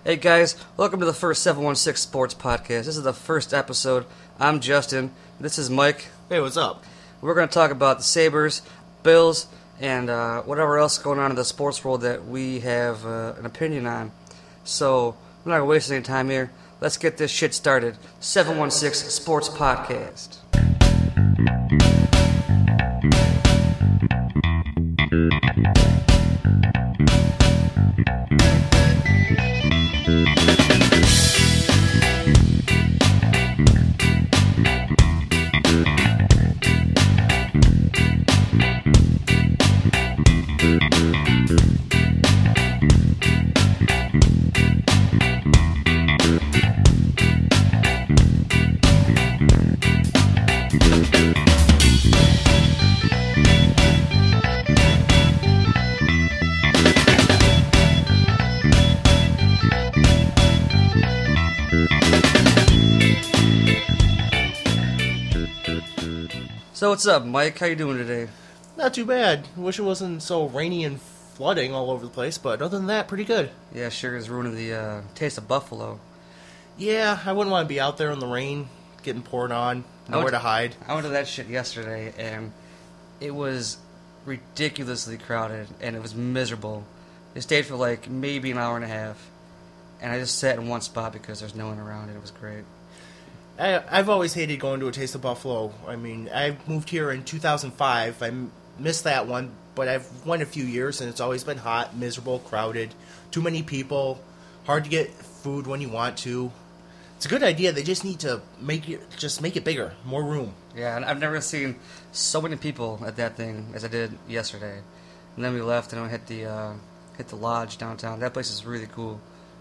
Hey guys, welcome to the first 716 Sports Podcast. This is the first episode. I'm Justin. This is Mike. Hey, what's up? We're going to talk about the Sabres, Bills, and whatever else going on in the sports world that we have an opinion on. So, we're not going to waste any time here. Let's get this shit started. 716 Sports Podcast. So what's up, Mike? How you doing today? Not too bad. Wish it wasn't so rainy and flooding all over the place, but other than that, pretty good. Yeah, sure is ruining the taste of Buffalo. Yeah, I wouldn't want to be out there in the rain, getting poured on, nowhere to hide. I went to that shit yesterday, and it was ridiculously crowded, and it was miserable. I stayed for like maybe an hour and a half, and I just sat in one spot because there's no one around, and it was great. I've always hated going to a Taste of Buffalo. I mean, I moved here in 2005. I missed that one, but I've went a few years, and it's always been hot, miserable, crowded, too many people, hard to get food when you want to. It's a good idea. They just need to make it bigger, more room. Yeah, and I've never seen so many people at that thing as I did yesterday. And then we left, and I hit the lodge downtown. That place is really cool.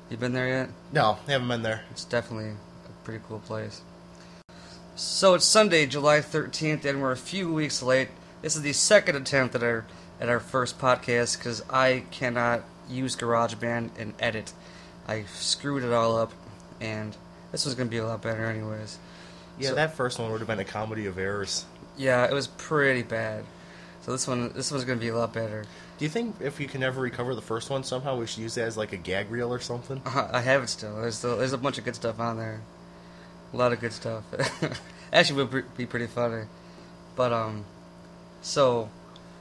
You been there yet? No, I haven't been there. It's definitely a pretty cool place. So it's Sunday, July 13th, and we're a few weeks late. This is the second attempt at our first podcast because I cannot use GarageBand and edit. I screwed it all up, and this was going to be a lot better anyways. Yeah, that first one would have been a comedy of errors. Yeah, it was pretty bad. So this one's going to be a lot better. Do you think if you can ever recover the first one, somehow we should use that as like a gag reel or something? I have it still. There's a bunch of good stuff on there. A lot of good stuff. Actually, would be pretty funny. But, so,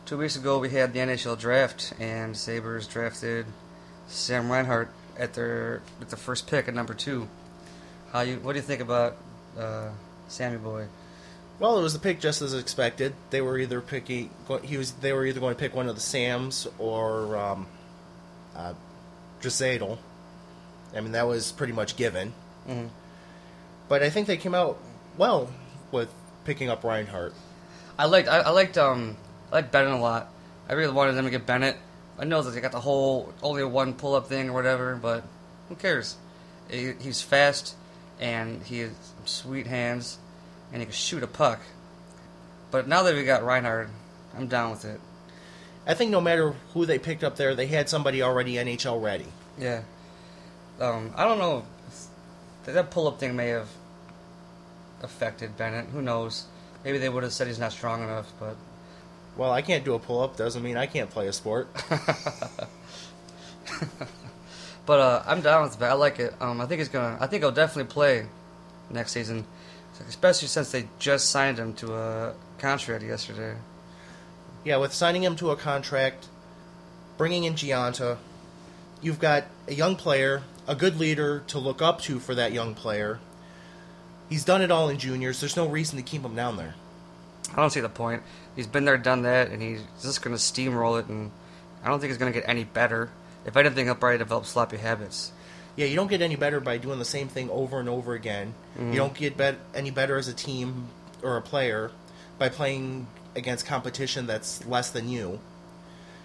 2 weeks ago we had the NHL draft, and Sabres drafted Sam Reinhart at the first pick at number 2. What do you think about Sammy Boy? Well, it was the pick just as expected. They were either going to pick one of the Sams or Draisaitl. I mean, that was pretty much given. Mm-hmm. But I think they came out well with picking up Reinhart. I liked Bennett a lot. I really wanted them to get Bennett. I know that they got the whole only one pull-up thing or whatever, but who cares? He's fast, and he has sweet hands, and he can shoot a puck. But now that we got Reinhart, I'm down with it. I think no matter who they picked up there, they had somebody already NHL ready. Yeah. I don't know. That pull-up thing may have affected Bennett. Who knows? Maybe they would have said he's not strong enough, but... Well, I can't do a pull-up. Doesn't mean I can't play a sport. But I'm down with it. I like it. I think he'll definitely play next season, especially since they just signed him to a contract yesterday. Yeah, with signing him to a contract, bringing in Gionta, you've got a young player, a good leader to look up to for that young player. He's done it all in juniors. There's no reason to keep him down there. I don't see the point. He's been there, done that, and he's just going to steamroll it, and I don't think he's going to get any better. If anything, he'll probably develop sloppy habits. Yeah, you don't get any better by doing the same thing over and over again. Mm-hmm. You don't get any better as a team or a player by playing against competition that's less than you.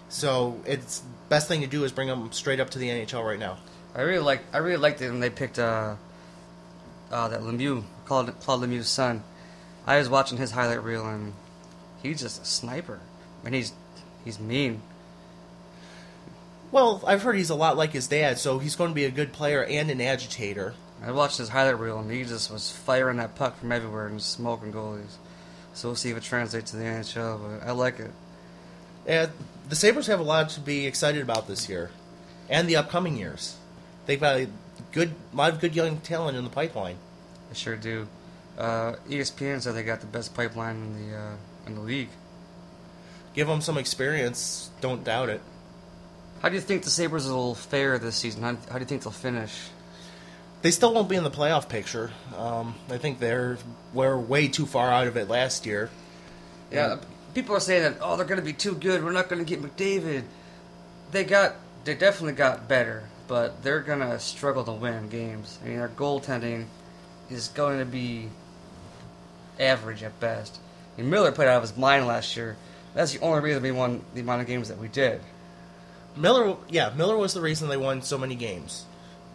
So it's best thing to do is bring him straight up to the NHL right now. I really liked it when they picked that Lemieux, Claude Lemieux's son. I was watching his highlight reel, and he's just a sniper. And he's mean. Well, I've heard he's a lot like his dad, so he's going to be a good player and an agitator. I watched his highlight reel, and he just was firing that puck from everywhere and smoking goalies. So we'll see if it translates to the NHL, but I like it. Yeah, the Sabres have a lot to be excited about this year, and the upcoming years. They've got a lot of good young talent in the pipeline. They sure do. ESPN said they got the best pipeline in the league. Give them some experience. Don't doubt it. How do you think the Sabres will fare this season? How do you think they'll finish? They still won't be in the playoff picture. I think we're way too far out of it last year. Yeah, people are saying that they're going to be too good. We're not going to get McDavid. They definitely got better, but they're going to struggle to win games. I mean, their goaltending is going to be average at best. And Miller played out of his mind last year. That's the only reason we won the amount of games that we did. Miller was the reason they won so many games.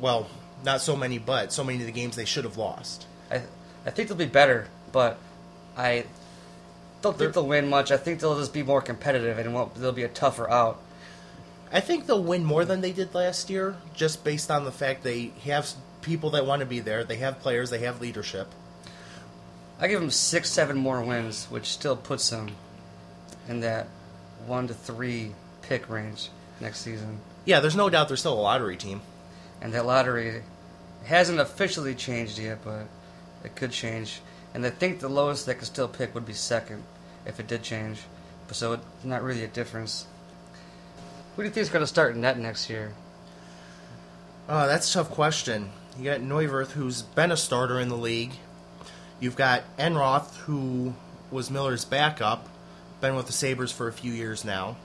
Well, not so many, but so many of the games they should have lost. I think they'll be better, but I don't think they'll win much. I think they'll just be more competitive, and they'll be a tougher out. I think they'll win more than they did last year, just based on the fact they have people that want to be there. They have players. They have leadership. I give them 6-7 more wins, which still puts them in that 1 to 3 pick range next season. Yeah, there's no doubt they're still a lottery team. And that lottery hasn't officially changed yet, but it could change. And I think the lowest they could still pick would be second if it did change. So it's not really a difference. Who do you think is going to start in net next year? That's a tough question. You got Neuwirth, who's been a starter in the league. You've got Enroth, who was Miller's backup, been with the Sabres for a few years now.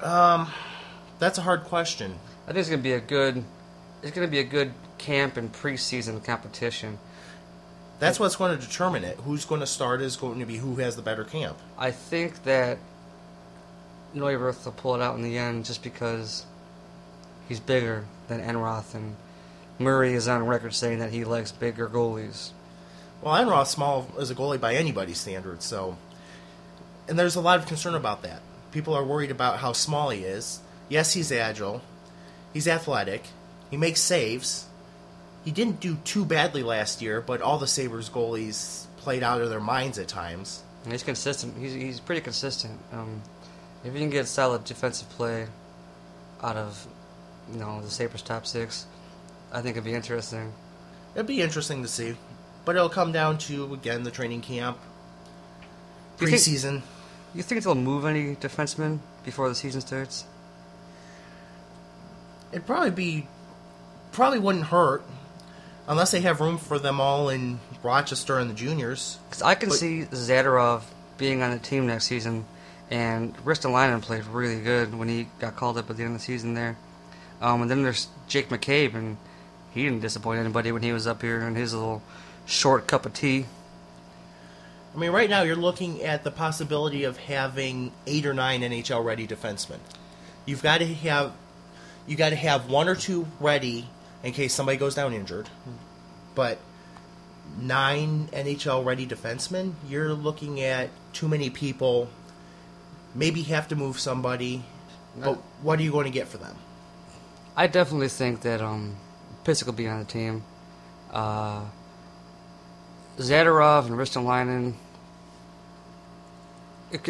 That's a hard question. I think it's going to be a good camp and preseason competition. That's what's going to determine it. Who's going to start is going to be who has the better camp. I think that Neuwirth will pull it out in the end just because he's bigger than Enroth, and Murray is on record saying that he likes bigger goalies. Well, Enroth's small as a goalie by anybody's standards, and there's a lot of concern about that. People are worried about how small he is. Yes, he's agile. He's athletic. He makes saves. He didn't do too badly last year, but all the Sabres goalies played out of their minds at times. He's consistent. He's pretty consistent. If you can get solid defensive play out of the Sabres top 6, I think it'd be interesting. It'd be interesting to see, but it'll come down to again the training camp, preseason. You think they'll move any defensemen before the season starts? It'd probably wouldn't hurt, unless they have room for them all in Rochester and the juniors. Because I can see Zadorov being on the team next season, and Ristolainen played really good when he got called up at the end of the season there. And then there's Jake McCabe, and he didn't disappoint anybody when he was up here in his little short cup of tea. I mean, right now you're looking at the possibility of having 8 or 9 NHL-ready defensemen. You got to have 1 or 2 ready in case somebody goes down injured. But 9 NHL-ready defensemen, you're looking at too many people. Maybe have to move somebody. But what are you going to get for them? I definitely think that Pysyk will be on the team. Zadorov and Ristolainen, it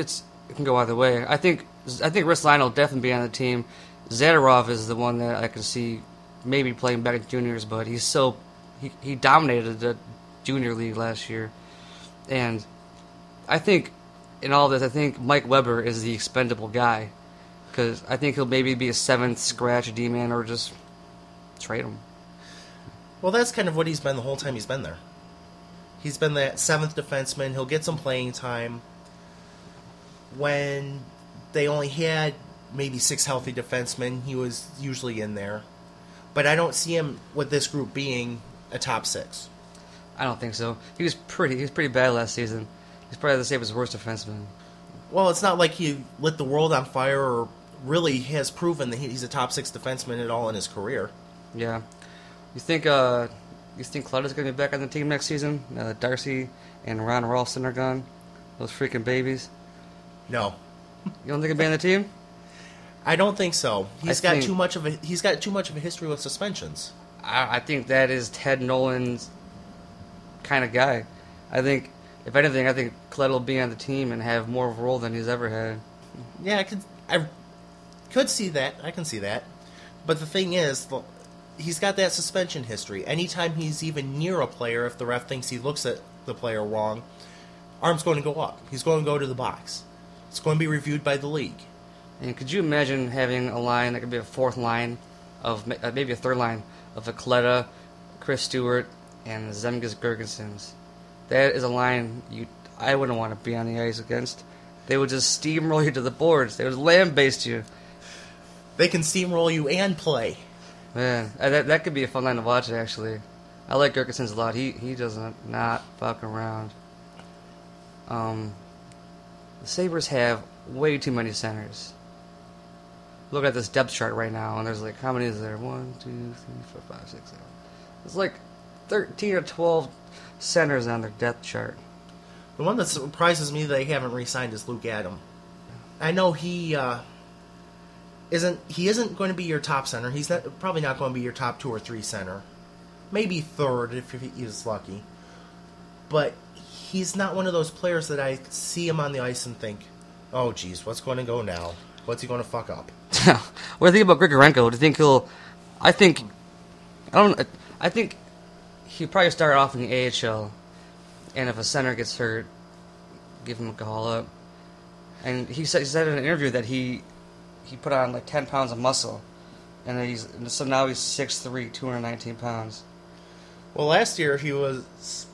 can go either way. I think Ristolainen will definitely be on the team. Zadorov is the one that I can see maybe playing back in juniors, but he dominated the junior league last year. And I think in all this, I think Mike Weber is the expendable guy, because I think he'll maybe be a 7th scratch D-man or just trade him. Well, that's kind of what he's been the whole time he's been there. He's been that 7th defenseman. He'll get some playing time. When they only had maybe 6 healthy defensemen, he was usually in there. But I don't see him with this group being a top 6. I don't think so. He was pretty bad last season. He's probably the Sabres' worst defenseman. Well, it's not like he lit the world on fire or really has proven that he's a top 6 defenseman at all in his career. Yeah. You think Clutter's going to be back on the team next season? Now that Darcy and Ron Ralston are gone? Those freaking babies? No. You don't think he'll be on the team? I don't think so. He's got too much of a history with suspensions. I think that is Ted Nolan's kind of guy. I think, if anything, Clutter will be on the team and have more of a role than he's ever had. Yeah, I could see that. I can see that. But the thing is, he's got that suspension history. Anytime he's even near a player, if the ref thinks he looks at the player wrong, arm's going to go up. He's going to go to the box. It's going to be reviewed by the league. And could you imagine having a line that could be a fourth line of maybe a third line of Vacletta, Chris Stewart, and Zemgus Girgensons? That is a line I wouldn't want to be on the ice against. They would just steamroll you to the boards. They would lambaste you. They can steamroll you and play. Man, that could be a fun line to watch, actually. I like Girgensons a lot. He does not fuck around. The Sabres have way too many centers. Look at this depth chart right now, and there's like, how many is there? 1, 2, 3, 4, 5, 6, 7. There's like 13 or 12 centers on their depth chart. The one that surprises me that they haven't re-signed is Luke Adam. I know he isn't going to be your top center. He's probably not going to be your top 2 or 3 center. Maybe third if he's lucky. But he's not one of those players that I see him on the ice and think, oh, geez, what's going to go now? What's he going to fuck up? What do you think about Grigorenko? Do you think he'll... I think he'll probably start off in the AHL, and if a center gets hurt, give him a call up. And he said in an interview that he put on like 10 pounds of muscle, and so now he's 6'3", 219 pounds. Well, last year he was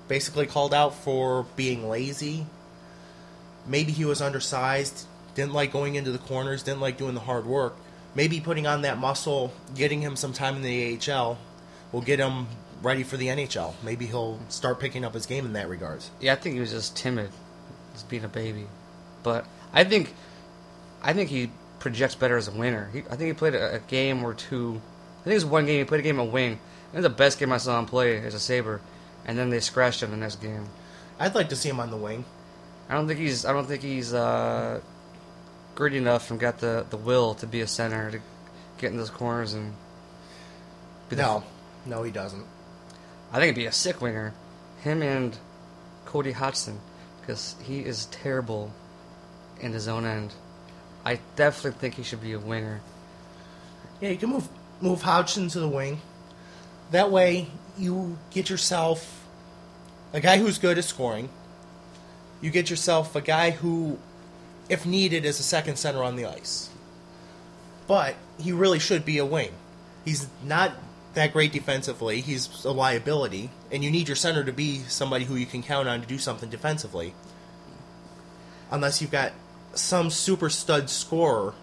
basically called out for being lazy. Maybe he was undersized, didn't like going into the corners, didn't like doing the hard work. Maybe putting on that muscle, getting him some time in the AHL, will get him ready for the NHL. Maybe he'll start picking up his game in that regards. Yeah, I think he was just timid, just being a baby. But I think he projects better as a winger. I think he played a game or two. I think it was one game. He played a game of wing. It was the best game I saw him play as a Sabre, and then they scratched him the next game. I'd like to see him on the wing. I don't think he's gritty enough and got the will to be a center to get in those corners and. No, he doesn't. I think it'd be a sick winger, him and Cody Hodgson, because he is terrible in his own end. I definitely think he should be a winger. Yeah, you can move Hodgson to the wing. That way, you get yourself a guy who's good at scoring. You get yourself a guy who, if needed, is a second center on the ice. But he really should be a wing. He's not that great defensively. He's a liability, and you need your center to be somebody who you can count on to do something defensively. Unless you've got some super stud scorer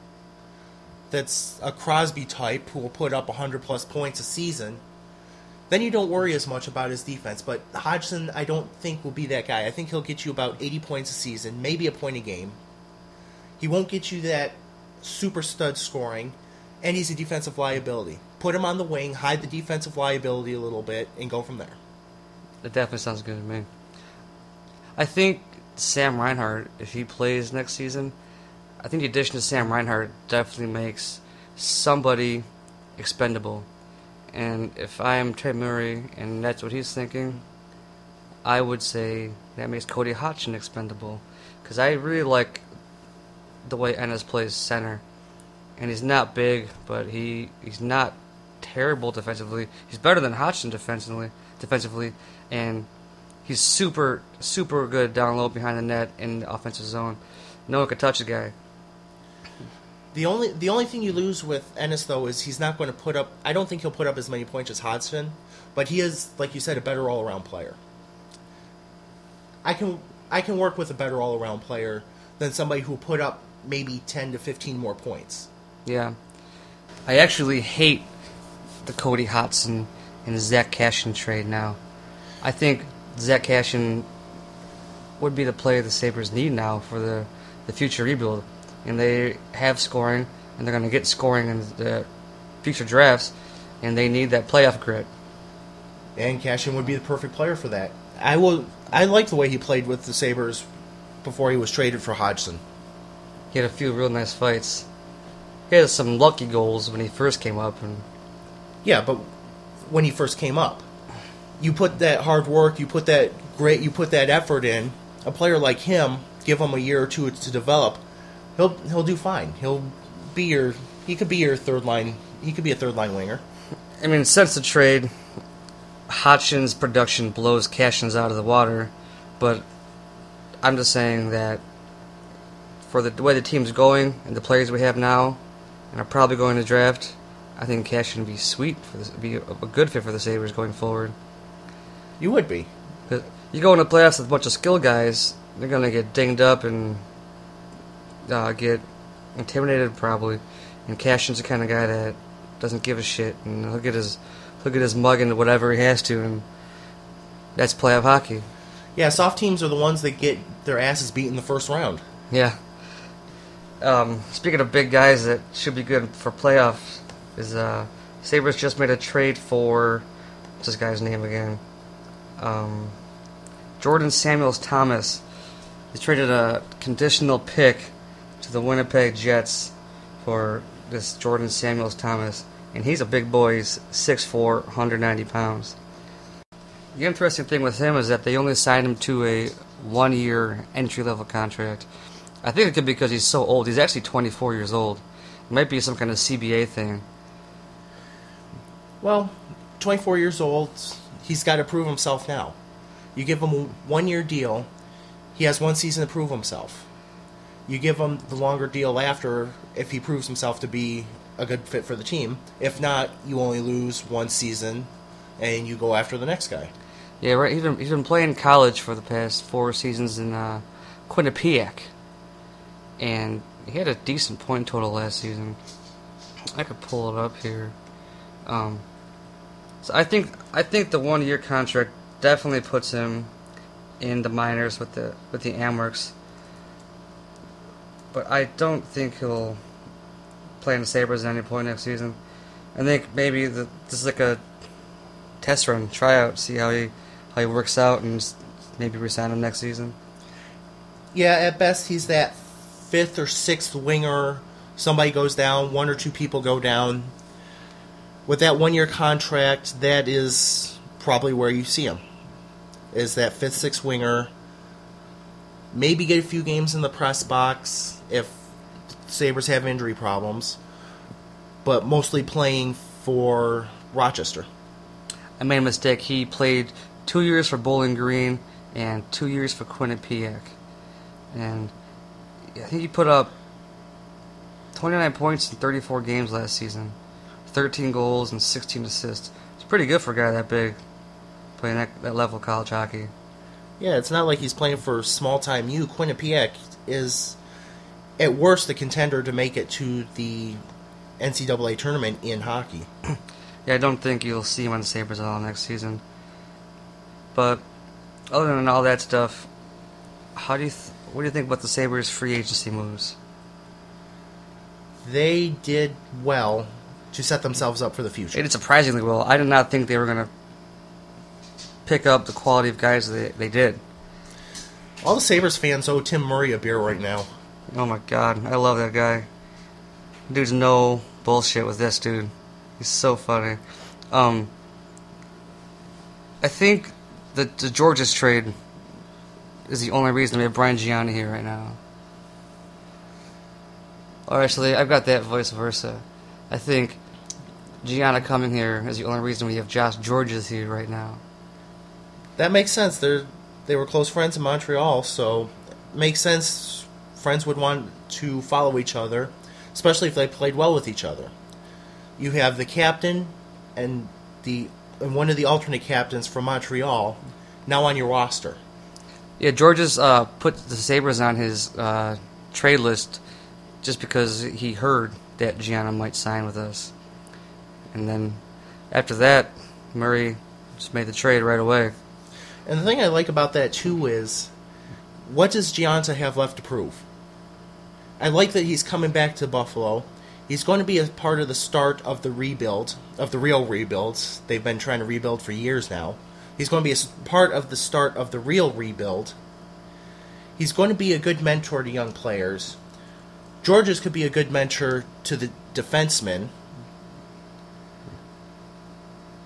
that's a Crosby type who will put up 100-plus points a season, then you don't worry as much about his defense. But Hodgson, I don't think, will be that guy. I think he'll get you about 80 points a season, maybe a point a game. He won't get you that super stud scoring, and he's a defensive liability. Put him on the wing, hide the defensive liability a little bit, and go from there. That definitely sounds good to me. I think Sam Reinhart, if he plays next season, I think the addition of Sam Reinhart definitely makes somebody expendable. And if I am Trey Murray and that's what he's thinking, I would say that makes Cody Hodgson expendable. Because I really like the way Ennis plays center. And he's not big, but he's not terrible defensively. He's better than Hodgson defensively, and he's super, super good down low behind the net in the offensive zone. No one could touch the guy. The only thing you lose with Ennis, though, is he's not going to put up... I don't think he'll put up as many points as Hodgson, but he is, like you said, a better all-around player. I can work with a better all-around player than somebody who put up maybe 10 to 15 more points. Yeah. I actually hate the Cody Hodgson and Zach Cashin trade now. I think Zach Cashin would be the player the Sabres need now for the future rebuild. And they have scoring, and they're going to get scoring in the future drafts, and they need that playoff grit. And Cashin would be the perfect player for that. I like the way he played with the Sabres before he was traded for Hodgson. He had a few real nice fights. He had some lucky goals when he first came up. Yeah, but when he first came up, you put that hard work, you put that effort in. A player like him, give him a year or two to develop, he'll do fine. He could be your third line He could be a third-line winger. I mean, since the trade, Hodgson's production blows Cashin's out of the water, but I'm just saying that for the way the team's going and the players we have now, and are probably going to draft, I think Cashin would be sweet for this, be a good fit for the Sabres going forward. You would be. You go into playoffs with a bunch of skill guys, they're gonna get dinged up and get intimidated probably. And Cashin's the kind of guy that doesn't give a shit, and he'll get his mug into whatever he has to, and that's playoff hockey. Yeah, soft teams are the ones that get their asses beat in the first round. Yeah. Speaking of big guys that should be good for playoffs, is Sabres just made a trade for what's this guy's name again? Jordan Samuels Thomas. He traded a conditional pick to the Winnipeg Jets for this Jordan Samuels Thomas, and he's a big boy. He's 6'4", 190 pounds. The interesting thing with him is that they only signed him to a 1-year entry-level contract. I think it could be because he's so old. He's actually 24 years old. It might be some kind of CBA thing. Well, 24 years old, he's got to prove himself now. You give him a 1-year deal, he has 1 season to prove himself. You give him the longer deal after if he proves himself to be a good fit for the team. If not, you only lose 1 season and you go after the next guy. Yeah, right. He's been playing college for the past 4 seasons in Quinnipiac, and he had a decent point total last season. I could pull it up here. So I think the 1-year contract definitely puts him in the minors with the Amherst. But I don't think he'll play in the Sabres at any point next season. I think maybe this is like a test run, tryout, see how he works out, and maybe resign him next season. Yeah, at best he's that 5th or 6th winger. Somebody goes down, 1 or 2 people go down. With that 1-year contract, that is probably where you see him. Is that 5th, 6th winger. Maybe get a few games in the press box if Sabres have injury problems. But mostly playing for Rochester. I made a mistake. He played 2 years for Bowling Green and 2 years for Quinnipiac. And I think he put up 29 points in 34 games last season. 13 goals and 16 assists. It's pretty good for a guy that big, playing that level of college hockey. Yeah, it's not like he's playing for small-time U. Quinnipiac is, at worst, the contender to make it to the NCAA tournament in hockey. Yeah, I don't think you'll see him on the Sabres at all next season. But other than all that stuff, what do you think about the Sabres' free agency moves? They did well to set themselves up for the future. They did surprisingly well. I did not think they were going to pick up the quality of guys they did. All the Sabres fans owe Tim Murray a beer right now. Oh my god, I love that guy. Dude's no bullshit with this dude. He's so funny. I think the Georges trade is the only reason we have Brian Gianni here right now. Or actually, I've got that vice versa. I think Gianna coming here is the only reason we have Josh Georges here right now. That makes sense. They were close friends in Montreal, so it makes sense friends would want to follow each other, especially if they played well with each other. You have the captain and one of the alternate captains from Montreal now on your roster. Yeah, Georges put the Sabres on his trade list just because he heard that Gianna might sign with us. And then after that, Murray just made the trade right away. And the thing I like about that, too, is what does Gianta have left to prove? I like that he's coming back to Buffalo. He's going to be a part of the start of the rebuild, of the real rebuilds. They've been trying to rebuild for years now. He's going to be a part of the start of the real rebuild. He's going to be a good mentor to young players. Georges could be a good mentor to the defensemen.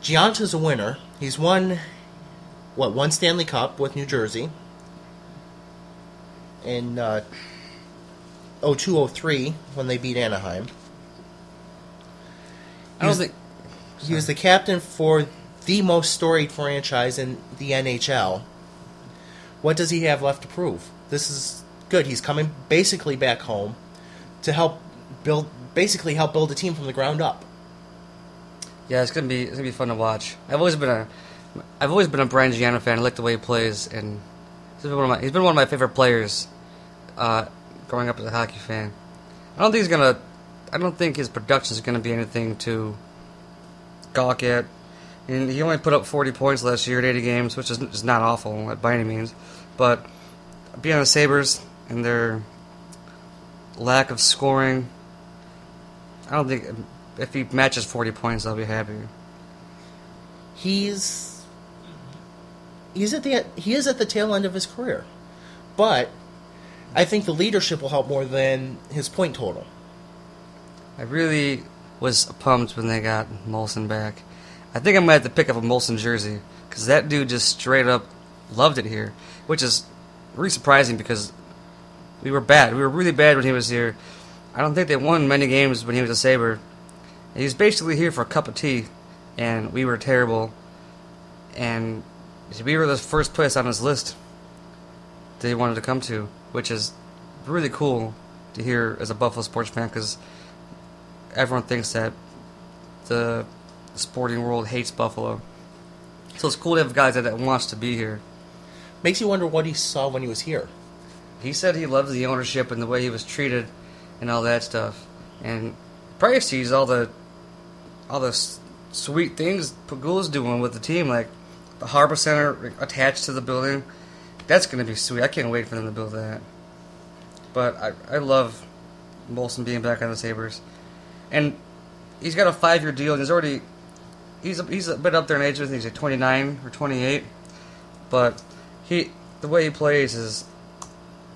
Gianta's a winner. He's won, one Stanley Cup with New Jersey in 02-03 when they beat Anaheim. I don't think he was the captain for the most storied franchise in the NHL. What does he have left to prove? This is good. He's coming basically back home to help build a team from the ground up. Yeah, it's gonna be fun to watch. I've always been a Brian Gianna fan. I like the way he plays, and he's been one of my favorite players growing up as a hockey fan. I don't think his production is gonna be anything to gawk at. And he only put up 40 points last year in 80 games, which is not awful by any means. But being on the Sabres and their lack of scoring, I don't think if he matches 40 points, I'll be happy. He is at the tail end of his career, but I think the leadership will help more than his point total. I really was pumped when they got Molson back. I think I might have to pick up a Molson jersey because that dude just straight up loved it here, which is really surprising because we were bad. We were really bad when he was here. I don't think they won many games when he was a Sabre. He was basically here for a cup of tea, and we were terrible. And we were the first place on his list that he wanted to come to, which is really cool to hear as a Buffalo sports fan because everyone thinks that the sporting world hates Buffalo. So it's cool to have guys that wants to be here. Makes you wonder what he saw when he was here. He said he loves the ownership and the way he was treated and all that stuff. And probably sees all the sweet things Pegula's doing with the team, like the Harbor Center attached to the building. That's going to be sweet. I can't wait for them to build that. But I love Molson being back on the Sabres. And he's got a 5-year deal, and he's a bit up there in age. I think he's like 29 or 28. But the way he plays is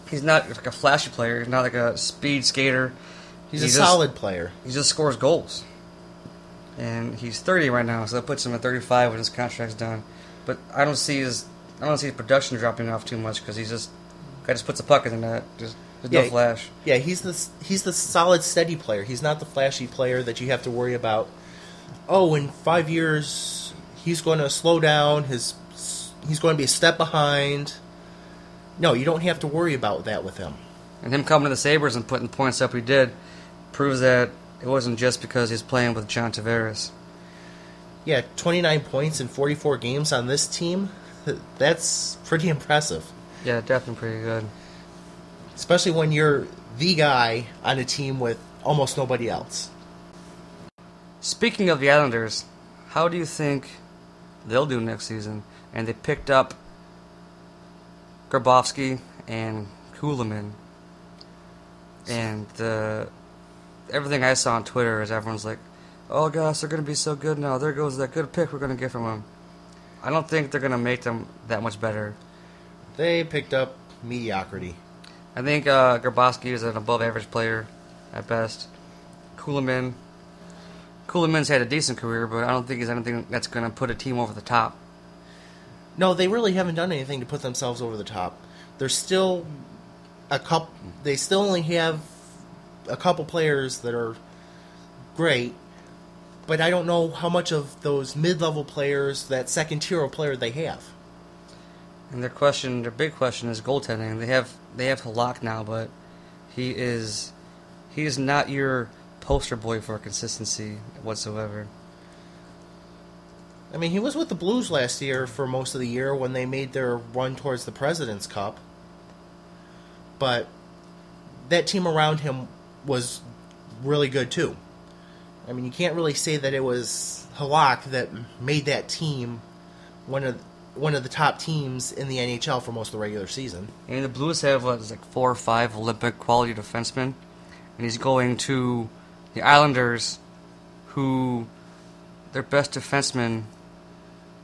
he's not like a flashy player. He's not like a speed skater. He's a solid player. He just scores goals. And he's 30 right now, so that puts him at 35 when his contract's done. But I don't see his production dropping off too much because guy just puts a puck in the net. Just no flash. Yeah, he's the solid, steady player. He's not the flashy player that you have to worry about. Oh, in 5 years he's going to slow down. He's going to be a step behind. No, you don't have to worry about that with him. And him coming to the Sabres and putting points up he did proves that it wasn't just because he's playing with John Tavares. Yeah, 29 points in 44 games on this team. That's pretty impressive. Yeah, definitely pretty good. Especially when you're the guy on a team with almost nobody else. Speaking of the Islanders, how do you think they'll do next season? And they picked up Grabowski and Kulemin. And everything I saw on Twitter is everyone's like, oh gosh, they're going to be so good now. There goes that good pick we're going to get from them. I don't think they're going to make them that much better. They picked up mediocrity. I think Grabowski is an above-average player at best. Kulemin's had a decent career, but I don't think he's anything that's going to put a team over the top. No, they really haven't done anything to put themselves over the top. There's still they still only have a couple players that are great, but I don't know how much of those mid-level players, that second-tier player, they have. And their big question is goaltending. They have Halak now, but he is not your poster boy for consistency whatsoever. I mean, he was with the Blues last year for most of the year when they made their run towards the President's Cup. But that team around him was really good, too. I mean, you can't really say that it was Halak that made that team one of the top teams in the NHL for most of the regular season. And the Blues have 4 or 5 Olympic quality defensemen, and he's going to the Islanders, who their best defenseman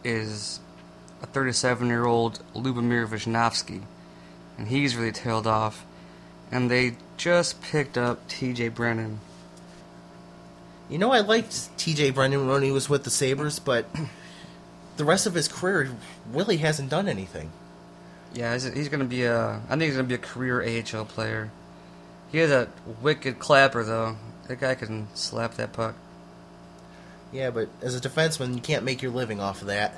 is a 37-year-old Lubomir Visnovsky, and he's really tailed off. And they just picked up T.J. Brennan. You know, I liked T.J. Brennan when he was with the Sabres, but the rest of his career really hasn't done anything. Yeah, he's going to be I think he's going to be a career AHL player. He has a wicked clapper, though. That guy can slap that puck. Yeah, but as a defenseman, you can't make your living off of that.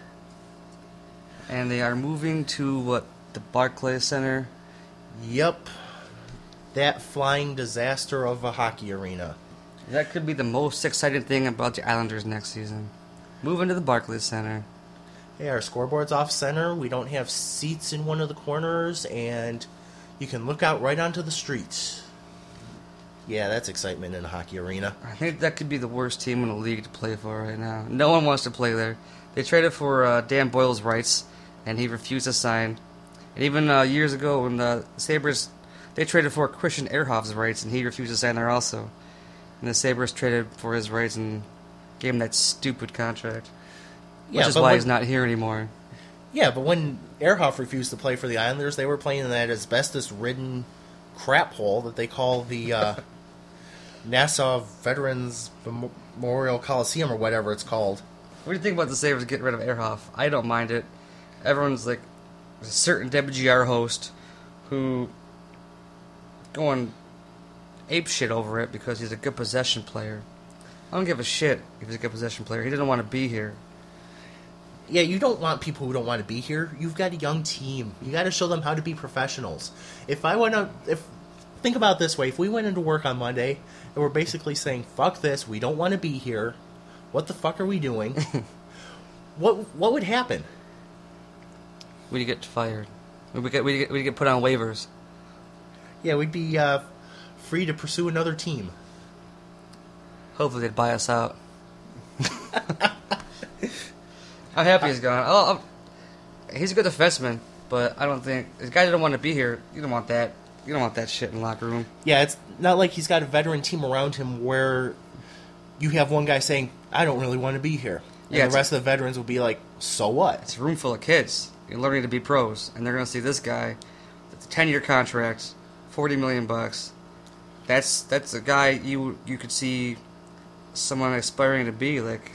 And they are moving to, the Barclays Center? Yep. That flying disaster of a hockey arena. That could be the most exciting thing about the Islanders next season. Moving to the Barclays Center. Hey, our scoreboard's off center. We don't have seats in one of the corners, and you can look out right onto the streets. Yeah, that's excitement in a hockey arena. I think that could be the worst team in the league to play for right now. No one wants to play there. They traded for Dan Boyle's rights, and he refused to sign. And even years ago, when the Sabres, they traded for Christian Ehrhoff's rights, and he refused to sign there also. And the Sabres traded for his rights and gave him that stupid contract. Which is why he's not here anymore. Yeah, but when Ehrhoff refused to play for the Islanders, they were playing in that asbestos-ridden crap hole that they call the Nassau Veterans Memorial Coliseum, or whatever it's called. What do you think about the Sabres getting rid of Ehrhoff? I don't mind it. Everyone's like, there's a certain WGR host who going ape shit over it because he's a good possession player. I don't give a shit if he's a good possession player. He didn't want to be here. Yeah, you don't want people who don't want to be here. You've got a young team. You got to show them how to be professionals. Think about it this way. If we went into work on Monday and we're basically saying, fuck this, we don't want to be here, what the fuck are we doing? What would happen? We'd get fired. We'd get put on waivers. Yeah, we'd be free to pursue another team. Hopefully they'd buy us out. I'm happy he's gone. He's a good defenseman, but I don't think... This guy didn't want to be here. You don't want that. You don't want that shit in the locker room. Yeah, it's not like he's got a veteran team around him where you have one guy saying, I don't really want to be here. And the rest of the veterans will be like, so what? It's a room full of kids. You're learning to be pros, and they're going to see this guy with a 10-year contract, $40 million. That's a guy you could see someone aspiring to be. Like,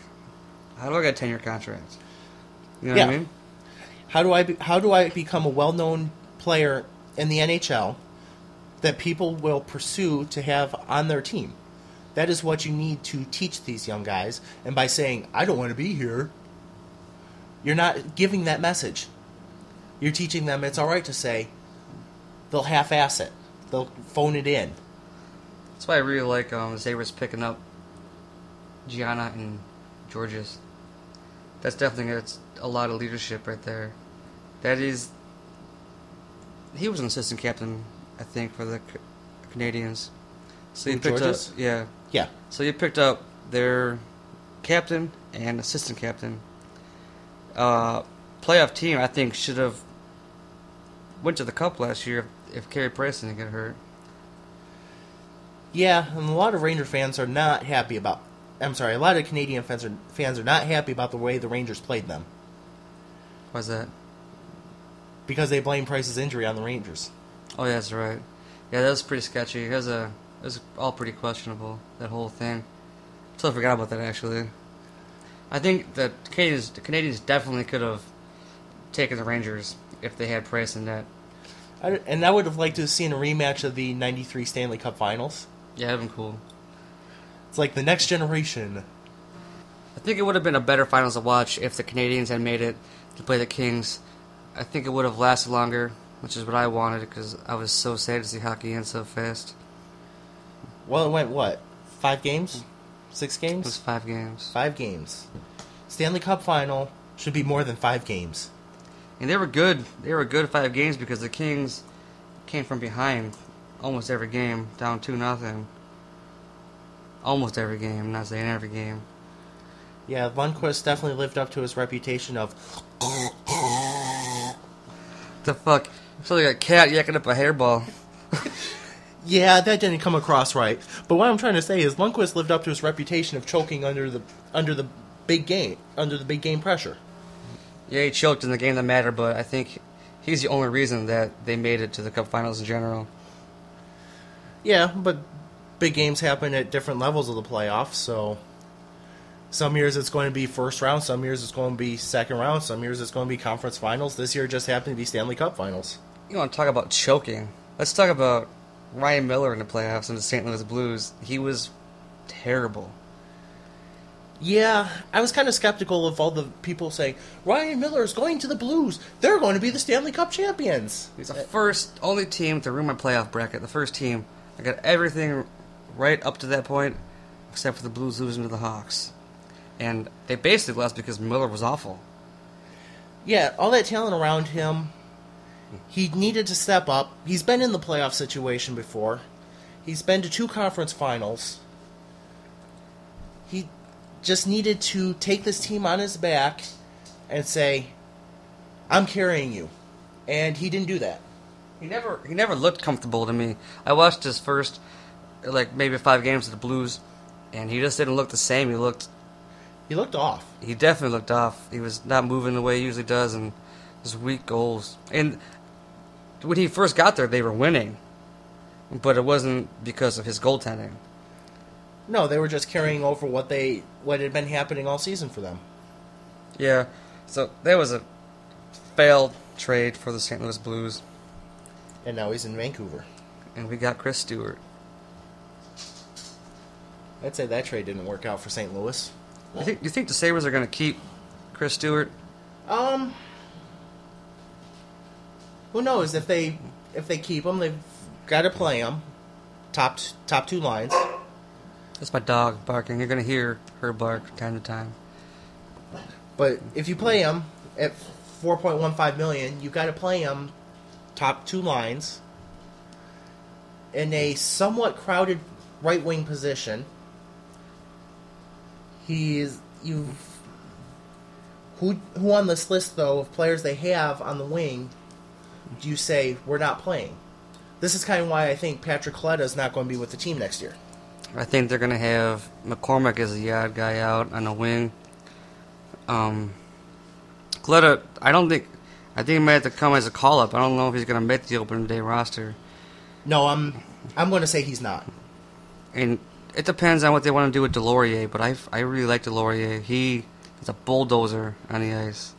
how do I get a 10-year contract? You know what I mean? How do I become a well-known player in the NHL that people will pursue to have on their team? That is what you need to teach these young guys. And by saying, I don't want to be here, you're not giving that message. You're teaching them it's all right to say they'll half-ass it. They'll phone it in. That's why I really like the Sabres picking up Gianna and Georges. That's definitely a lot of leadership right there. He was an assistant captain, I think, for the Canadians. So you picked Georges? up, yeah. Yeah. So you picked up their captain and assistant captain. Playoff team, I think, should have went to the Cup last year if Carey Price didn't get hurt. Yeah, and a lot of Ranger fans are not happy about... I'm sorry, a lot of Canadian fans are not happy about the way the Rangers played them. Why's that? Because they blame Price's injury on the Rangers. Oh, yeah, that's right. Yeah, that was pretty sketchy. It was all pretty questionable, that whole thing. Totally forgot about that, actually. I think that the Canadians definitely could have taken the Rangers if they had Price in net. And I would have liked to have seen a rematch of the 93 Stanley Cup Finals. Yeah, that'd been cool. It's like the next generation. I think it would have been a better finals to watch if the Canadians had made it to play the Kings. I think it would have lasted longer, which is what I wanted, because I was so sad to see hockey end so fast. Well, it went, what, 5 games? 6 games? It was 5 games. 5 games. Stanley Cup Final should be more than 5 games. And they were good. They were good 5 games because the Kings came from behind almost every game, down 2-0. Almost every game, not saying every game. Yeah, Lundqvist definitely lived up to his reputation of... The fuck? It's like a cat yakking up a hairball. Yeah, that didn't come across right. But what I'm trying to say is Lundqvist lived up to his reputation of choking under the big game pressure. Yeah, he choked in the game that mattered, but I think he's the only reason that they made it to the Cup Finals in general. Yeah, but big games happen at different levels of the playoffs, so some years it's going to be first round, some years it's going to be second round, some years it's going to be conference finals. This year it just happened to be Stanley Cup Finals. You want to talk about choking? Let's talk about Ryan Miller in the playoffs in the St. Louis Blues. He was terrible. Yeah, I was kind of skeptical of all the people saying, Ryan Miller is going to the Blues. They're going to be the Stanley Cup champions. He's the only team to ruin my playoff bracket. The first team. I got everything right up to that point, except for the Blues losing to the Hawks. And they basically lost because Miller was awful. Yeah, all that talent around him, he needed to step up. He's been in the playoff situation before. He's been to 2 conference finals. He just needed to take this team on his back and say, I'm carrying you. And he didn't do that. He never looked comfortable to me. I watched his first, maybe 5 games of the Blues, and he just didn't look the same. He looked off. He definitely looked off. He was not moving the way he usually does, and his weak goals. And when he first got there, they were winning, but it wasn't because of his goaltending. No, they were just carrying over what had been happening all season for them. Yeah, so that was a failed trade for the St. Louis Blues. And now he's in Vancouver. And we got Chris Stewart. I'd say that trade didn't work out for St. Louis. You think the Sabres are going to keep Chris Stewart? Who knows? If they keep him, they've got to play him. Top 2 lines. That's my dog barking. You're going to hear her bark from time to time. But if you play him at $4.15 million, you've got to play him top 2 lines in a somewhat crowded right wing position. Who on this list though of players they have on the wing do you say we're not playing? This is kind of why I think Patrick Kaleta is not going to be with the team next year. I think they're going to have McCormick as the odd guy out on the wing. Kaleta, I think he might have to come as a call-up. I don't know if he's going to make the opening day roster. No, I'm going to say he's not. And it depends on what they want to do with Delorier, but I really like Delorier. He is a bulldozer on the ice.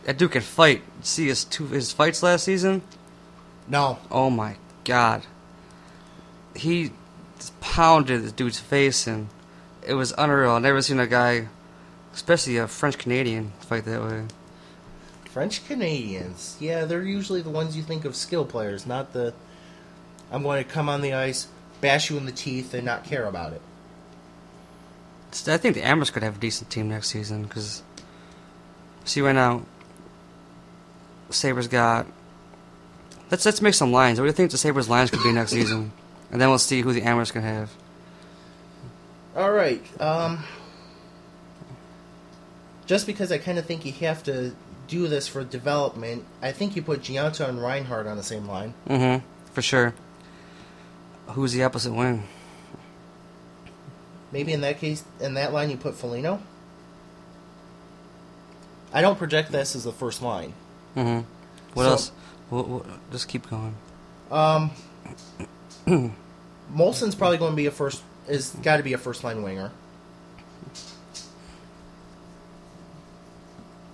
That dude can fight. See his fights last season? No. Oh my God. He just pounded this dude's face, and it was unreal. I've never seen a guy, especially a French-Canadian, fight that way. French-Canadians. Yeah, they're usually the ones you think of skill players, not the I'm going to come on the ice, bash you in the teeth, and not care about it. I think the Amherst could have a decent team next season, because see right now, Sabres got... Let's make some lines. What do you think the Sabres lines could be next season? And then we'll see who the Amherst can have. All right. Just because I kind of think you have to do this for development, I think you put Gianta and Reinhardt on the same line. Mm-hmm. For sure. Who's the opposite wing? Maybe in that case, in that line, you put Foligno. I don't project this as the first line. Mm-hmm. What else? Just keep going. Molson's probably going to be got to be a first line winger.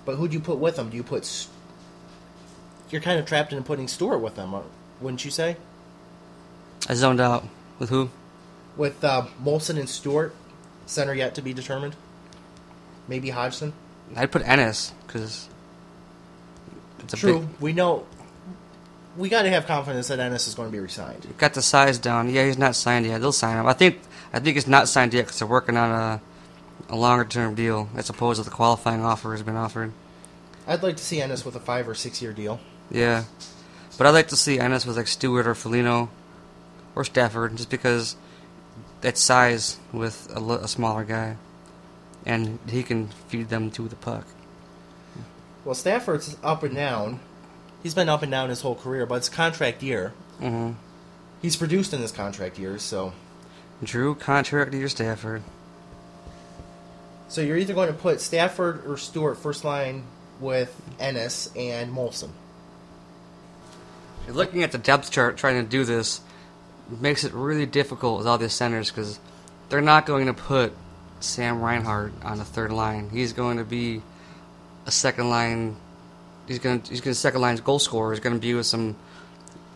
But who'd you put with him? Do you put? You're kind of trapped into putting Stewart with them, wouldn't you say? I zoned out. With who? With Molson and Stewart, center yet to be determined. Maybe Hodgson. I'd put Ennis because it's a true. big... We know. We got to have confidence that Ennis is going to be re-signed. Got the size down. Yeah, he's not signed yet. They'll sign him. I think it's not signed yet because they're working on a longer-term deal as opposed to the qualifying offer has been offered. I'd like to see Ennis with a 5 or 6 year deal. Yeah, but I'd like to see Ennis with like Stewart or Foligno or Stafford, just because that's size with a smaller guy, and he can feed them to the puck. Well, Stafford's up and down. He's been up and down his whole career, but it's contract year. Mm-hmm. He's produced in his contract years, so... Drew contract year Stafford. So you're either going to put Stafford or Stewart first line with Ennis and Molson. You're looking at the depth chart trying to do this makes it really difficult with all these centers because they're not going to put Sam Reinhart on the third line. He's going to be a second line. He's going to second line goal scorer. He's going to be with some.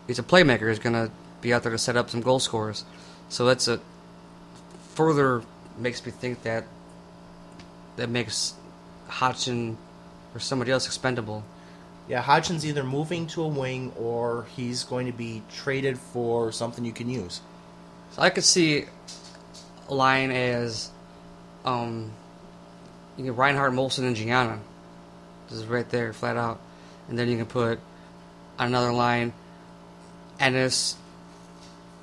He's a playmaker. He's going to be out there to set up some goal scorers. So that's a further makes me think that makes Hodgson or somebody else expendable. Yeah, Hodgson's either moving to a wing or he's going to be traded for something you can use. So I could see a line as you can Reinhardt, Molson, and Gianna. This is right there, flat out. And then you can put on another line Ennis,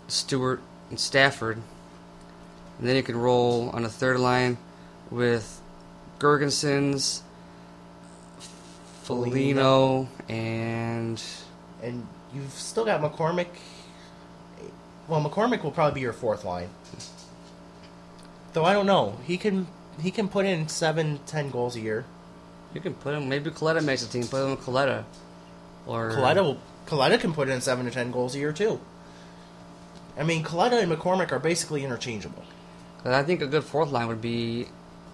Stewart, and Stafford. And then you can roll on a third line with Gergensons, Foligno, and you've still got McCormick. Well, McCormick will probably be your fourth line. Though I don't know. He can put in 7-10 goals a year. You can put him. Maybe Coletta makes a team. Put him with Coletta. Or Coletta can put in 7 to 10 goals a year too. I mean, Coletta and McCormick are basically interchangeable. I think a good fourth line would be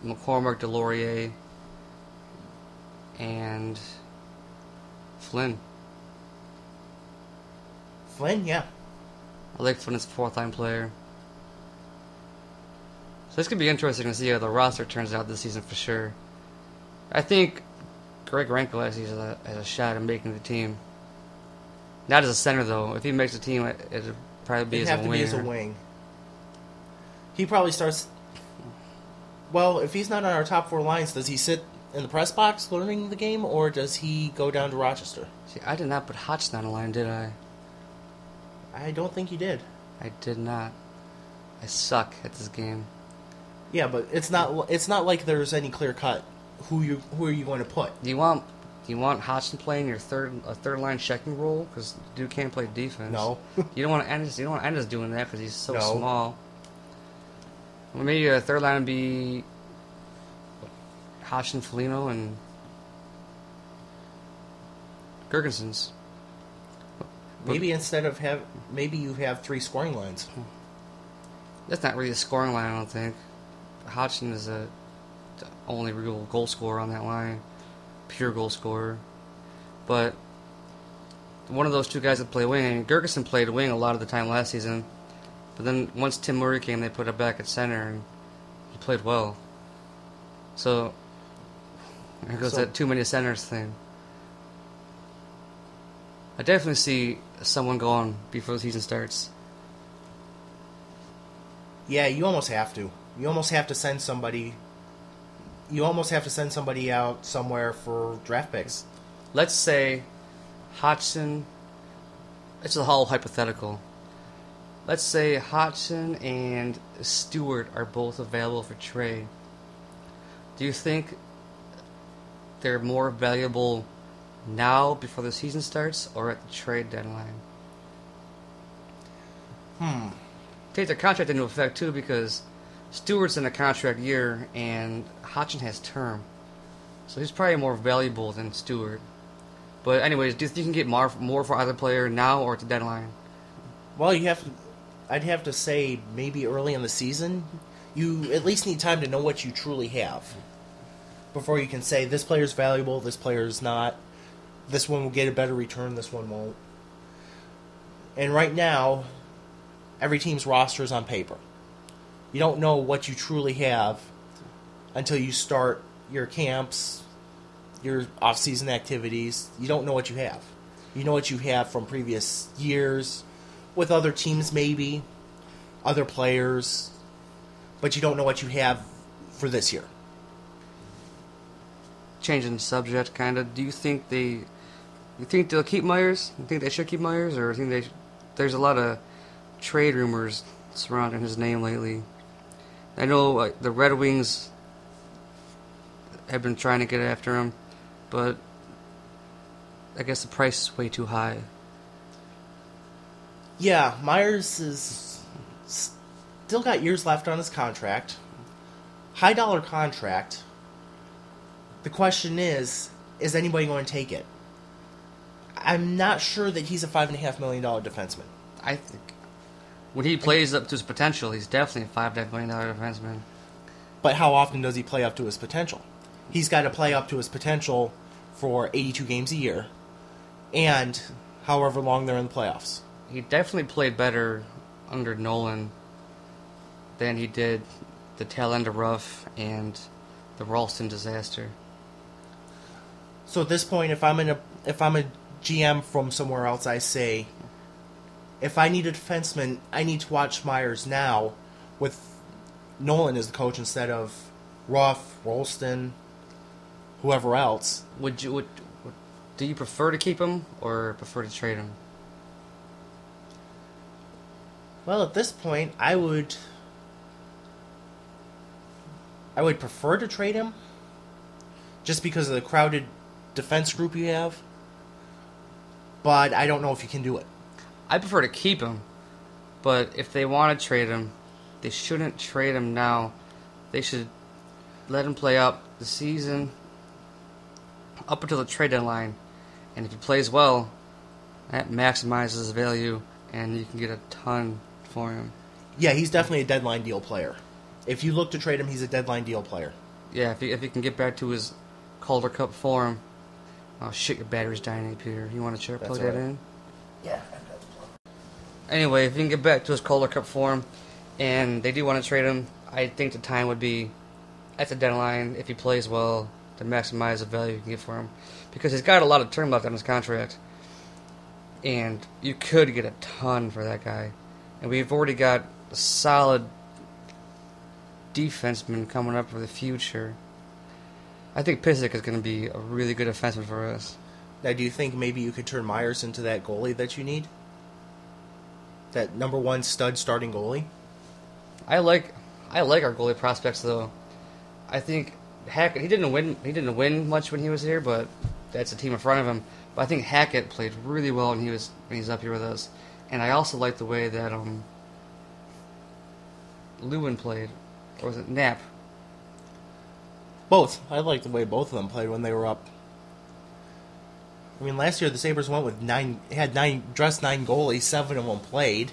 McCormick, Delorier, and Flynn. Flynn, yeah. I like Flynn as a fourth line player. So this could be interesting to see how the roster turns out this season for sure. I think Greg Renko has a shot at making the team. Not as a center though. If he makes the team, it'd probably be as a winger. It'd have to be as a wing. He probably starts. Well, if he's not on our top four lines, does he sit in the press box learning the game, or does he go down to Rochester? See, I did not put Hodgson on the line, did I? I don't think you did. I did not. I suck at this game. Yeah, but it's not like there's any clear cut. Who are you going to put? Do you want Hodgson playing a third line checking role because dude can't play defense? No. You don't want Ennis doing that because he's so small. Well, maybe a third line would be Hodgson, Foligno, and Gergensons. Maybe maybe you have 3 scoring lines. That's not really a scoring line, I don't think. Hodgson is the only real goal scorer on that line, pure goal scorer. But one of those two guys that play wing, I mean, Gergenson played wing a lot of the time last season. But then once Tim Murray came, they put him back at center, and he played well. So there goes that too many centers thing. I definitely see someone going before the season starts. Yeah, you almost have to. You almost have to send somebody. You almost have to send somebody out somewhere for draft picks. Let's say Hodgson. It's a whole hypothetical. Let's say Hodgson and Stewart are both available for trade. Do you think they're more valuable now before the season starts or at the trade deadline? Take their contract into effect too, because Stewart's in a contract year and Hodgson has term. So he's probably more valuable than Stewart. But anyways, do you think you can get more for either player now or at the deadline? Well, I'd have to say maybe early in the season. You at least need time to know what you truly have before you can say this player's valuable, this player's not. This one will get a better return, this one won't. And right now, every team's roster is on paper. You don't know what you truly have until you start your camps, your off-season activities. You don't know what you have. You know what you have from previous years, with other teams maybe, other players, but you don't know what you have for this year. Changing the subject, kind of. Do you think they'll keep Myers? You think they should keep Myers, or do you think there's a lot of trade rumors surrounding his name lately? I know the Red Wings have been trying to get after him, but I guess the price is way too high. Yeah, Myers is still got years left on his contract. High dollar contract. The question is anybody going to take it? I'm not sure that he's a $5.5 million defenseman. I think when he plays up to his potential, he's definitely a $5.5 million defenseman. But how often does he play up to his potential? He's got to play up to his potential for 82 games a year, and however long they're in the playoffs. He definitely played better under Nolan than he did the tail end of Ruff and the Ralston disaster. So at this point, if I'm a GM from somewhere else, I say, if I need a defenseman, I need to watch Myers now, with Nolan as the coach instead of Ruff, Ralston, whoever else. Do you prefer to keep him or prefer to trade him? Well, at this point, I would prefer to trade him, just because of the crowded defense group you have. But I don't know if you can do it. I prefer to keep him, but if they want to trade him, they shouldn't trade him now. They should let him play up the season, up until the trade deadline, and if he plays well, that maximizes his value, and you can get a ton for him. Yeah, he's definitely a deadline deal player. If you look to trade him, he's a deadline deal player. Yeah, if he can get back to his Calder Cup form. Oh shit, your battery's dying, Peter. You want to plug that in? Yeah. Anyway, if he can get back to his Calder Cup form, and they do want to trade him, I think the time would be at the deadline, if he plays well, to maximize the value you can get for him. Because he's got a lot of term left on his contract. And you could get a ton for that guy. And we've already got a solid defenseman coming up for the future. I think Pysyk is going to be a really good defenseman for us. Now, do you think maybe you could turn Myers into that goalie that you need? That number one stud starting goalie? I like our goalie prospects though. I think Hackett, he didn't win much when he was here, but that's a team in front of him. But I think Hackett played really well when he's up here with us. And I also like the way that Lewin played. Or was it Knapp? Both. I like the way both of them played when they were up. I mean, last year the Sabres went with nine goalies, 7 of them played,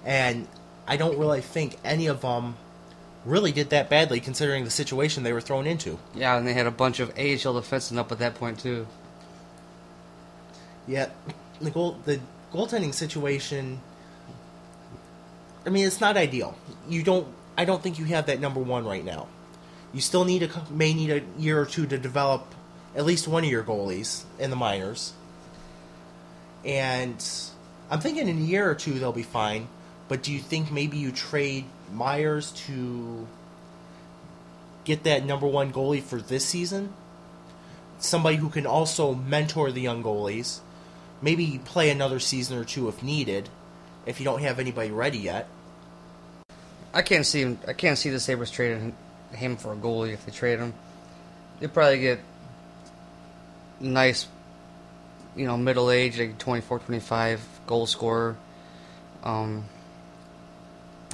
and I don't really think any of them really did that badly considering the situation they were thrown into. Yeah, and they had a bunch of AHL defensemen up at that point too. Yeah, the goaltending situation, I mean, it's not ideal. I don't think you have that number one right now. You still may need a year or two to develop at least one of your goalies in the minors. And I'm thinking in a year or two they'll be fine. But do you think maybe you trade Myers to get that number one goalie for this season? Somebody who can also mentor the young goalies. Maybe play another season or two if needed, if you don't have anybody ready yet. I can't see the Sabres trading him for a goalie if they trade him. They'd probably get nice, middle age, like 24, 25 goal scorer. You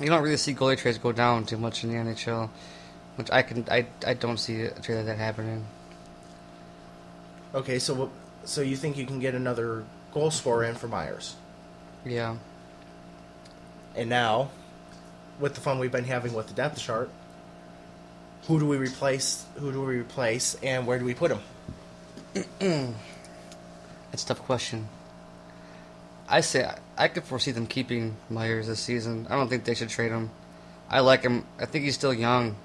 don't really see goalie trades go down too much in the NHL, which I don't see a trade like that happening. Okay, so you think you can get another goal scorer in for Myers? Yeah. And now, with the fun we've been having with the depth chart, who do we replace, and where do we put him? It's a tough question. I say I could foresee them keeping Myers this season. I don't think they should trade him. I like him. I think he's still young.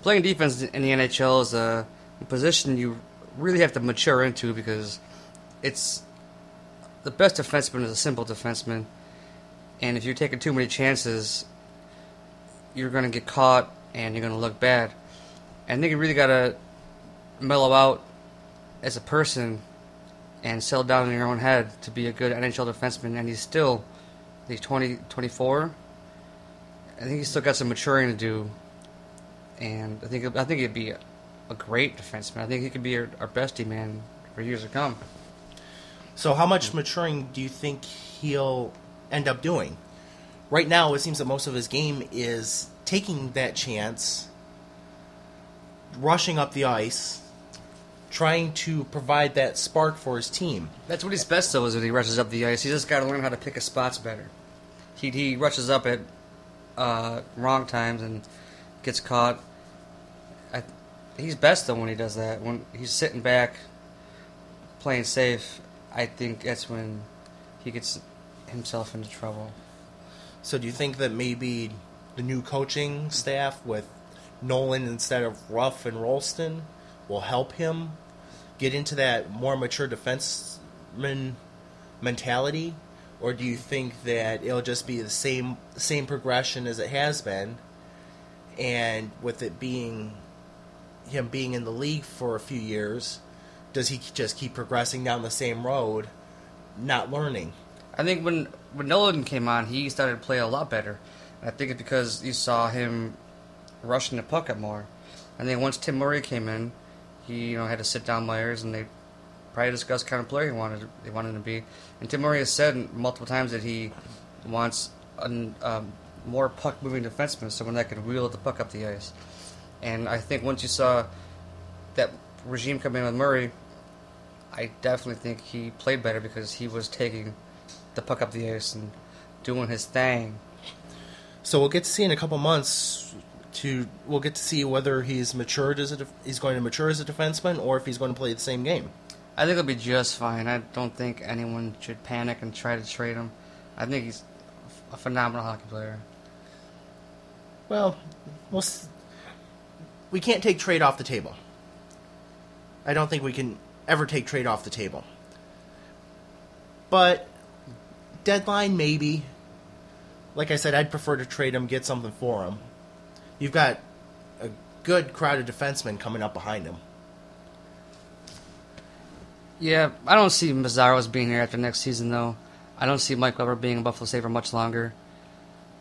Playing defense in the NHL is a position you really have to mature into because it's the best defenseman is a simple defenseman. And if you're taking too many chances, you're going to get caught and you're going to look bad. And I think you really got to mellow out as a person and settle down in your own head to be a good NHL defenseman. And he's 20, 24. I think he's still got some maturing to do. And I think he'd be a great defenseman. I think he could be our best D-man for years to come. So how much maturing do you think he'll end up doing? Right now, it seems that most of his game is taking that chance, rushing up the ice, trying to provide that spark for his team. That's what he's best, though, is when he rushes up the ice. He just got to learn how to pick his spots better. He rushes up at wrong times and gets caught. He's best, though, when he does that. When he's sitting back, playing safe, I think that's when he gets himself into trouble. So do you think that maybe the new coaching staff with Nolan instead of Ruff and Rolston will help him get into that more mature defenseman mentality? Or do you think that it'll just be the same progression as it has been, and with it being him being in the league for a few years, does he just keep progressing down the same road, not learning? I think when Nolan came on, he started to play a lot better. I think it's because you saw him rushing the puck up more. And then once Tim Murray came in, he had to sit down Myers, and they probably discussed kind of player they wanted him to be. And Tim Murray has said multiple times that he wants a more puck-moving defenseman, someone that can wheel the puck up the ice. And I think once you saw that regime come in with Murray, I definitely think he played better because he was taking the puck up the ice and doing his thing. So we'll get to see in a couple months. We'll get to see whether he's matured he's going to mature as a defenseman, or if he's going to play the same game. I think he'll be just fine. I don't think anyone should panic and try to trade him. I think he's a phenomenal hockey player. Well, we can't take trade off the table. I don't think we can ever take trade off the table. But deadline, maybe. Like I said, I'd prefer to trade him, get something for him. You've got a good crowd of defensemen coming up behind him. Yeah, I don't see Mazzaros being here after next season, though. I don't see Mike Weber being a Buffalo Sabre much longer.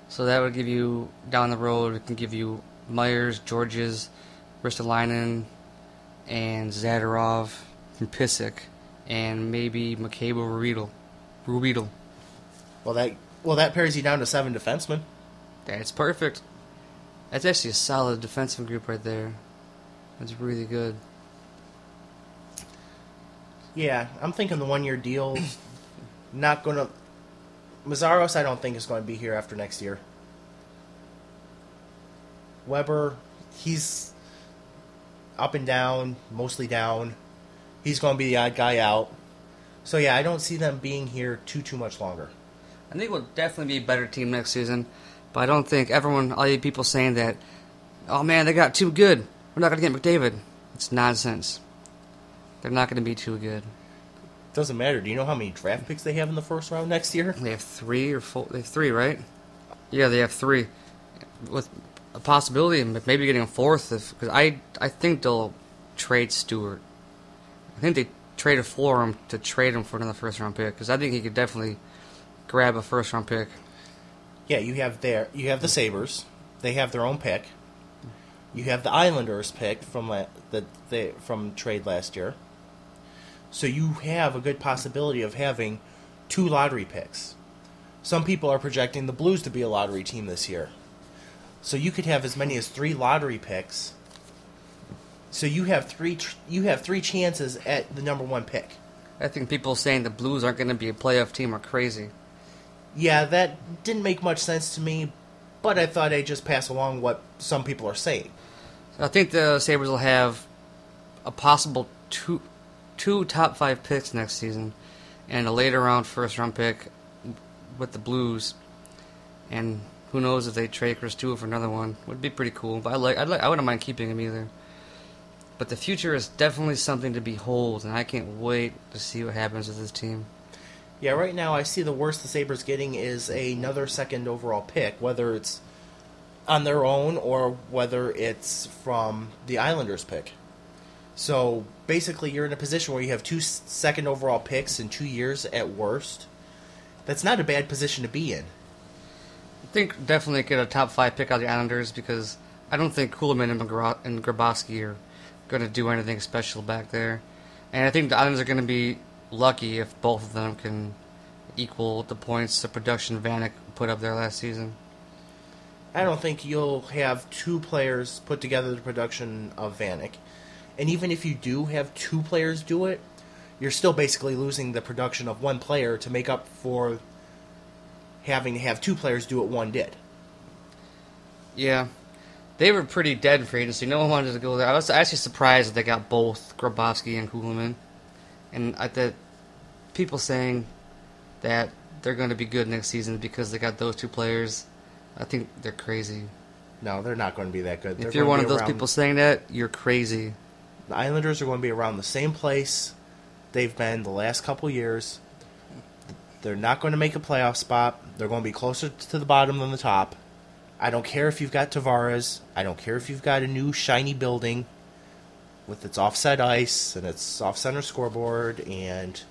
So that would give you, down the road, it can give you Myers, Georges, Ristolainen, and Zadorov, and Pysyk, and maybe McCabe Ruedel. Well, that pairs you down to 7 defensemen. That's perfect. That's actually a solid defenseman group right there. That's really good. Yeah, I'm thinking the 1-year deal. Not going to... Mazzaros, I don't think, is going to be here after next year. Weber, he's up and down, mostly down. He's going to be the odd guy out. So, yeah, I don't see them being here too much longer. I think we'll definitely be a better team next season. But I don't think all you people saying that, oh man, they got too good, we're not going to get McDavid. It's nonsense. They're not going to be too good. Doesn't matter. Do you know how many draft picks they have in the first round next year? They have 3 or 4. They have 3, right? Yeah, they have 3. With a possibility of maybe getting a 4th. Because I think they'll trade Stewart. I think they traded for him to trade him for another first-round pick. Because I think he could definitely grab a first-round pick. Yeah, you have the Sabres. They have their own pick. You have the Islanders pick from trade last year. So you have a good possibility of having 2 lottery picks. Some people are projecting the Blues to be a lottery team this year. So you could have as many as 3 lottery picks. So you have 3 chances at the number 1 pick. I think people saying the Blues aren't going to be a playoff team are crazy. Yeah, that didn't make much sense to me, but I thought I'd just pass along what some people are saying. I think the Sabres will have a possible two top 5 picks next season, and a later round first round pick with the Blues. And who knows if they trade Chris Stewart for another one? Would be pretty cool. But I wouldn't mind keeping him either. But the future is definitely something to behold, and I can't wait to see what happens with this team. Yeah, right now I see the worst the Sabres getting is another second overall pick, whether it's on their own or whether it's from the Islanders pick. So basically you're in a position where you have 2 second overall picks in 2 years at worst. That's not a bad position to be in. I think definitely get a top 5 pick out of the Islanders because I don't think Kuhlman and Grabowski are going to do anything special back there. And I think the Islanders are going to be lucky if both of them can equal the points the production Vanek put up there last season. I don't think you'll have 2 players put together the production of Vanek. And even if you do have 2 players do it, you're still basically losing the production of 1 player to make up for having to have 2 players do what 1 did. Yeah. They were pretty dead in free agency. No one wanted to go there. I was actually surprised that they got both Grabowski and Kuhlman. And people saying that they're going to be good next season because they got those 2 players, I think they're crazy. No, they're not going to be that good. If you're one of those people saying that, you're crazy. The Islanders are going to be around the same place they've been the last couple years. They're not going to make a playoff spot. They're going to be closer to the bottom than the top. I don't care if you've got Tavares. I don't care if you've got a new shiny building with its offset ice and its off-center scoreboard and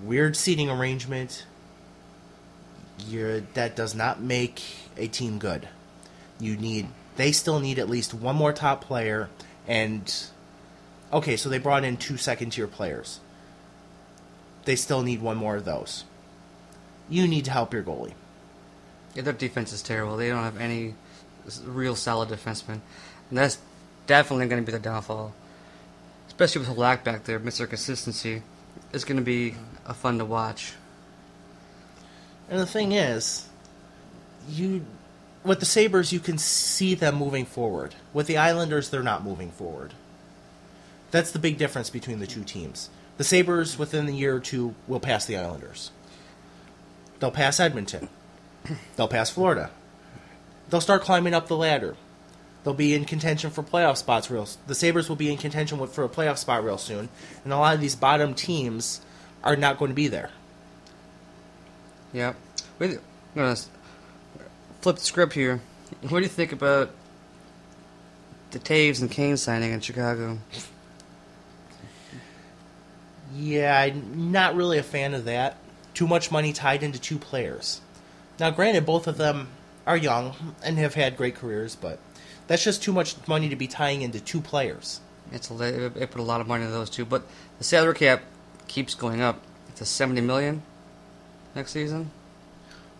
weird seating arrangement. That does not make a team good. They still need at least one more top player, and okay, so they brought in 2 second-tier players. They still need one more of those. You need to help your goalie. Yeah, their defense is terrible. They don't have any real solid defensemen. And that's definitely going to be the downfall. Especially with Halak back there, Mr. Consistency. It's going to be fun to watch. And the thing is, with the Sabres, you can see them moving forward. With the Islanders, they're not moving forward. That's the big difference between the two teams. The Sabres, within a year or two, will pass the Islanders. They'll pass Edmonton. They'll pass Florida. They'll start climbing up the ladder. They'll be in contention for playoff spots the Sabres will be in contention for a playoff spot real soon, and a lot of these bottom teams are not going to be there. Yeah. I'm going to flip the script here. What do you think about the Taves and Kane signing in Chicago? Yeah, I'm not really a fan of that. Too much money tied into two players. Now, granted, both of them are young and have had great careers, but that's just too much money to be tying into two players. It put a lot of money into those two, but the salary cap keeps going up. It's a $70 million next season.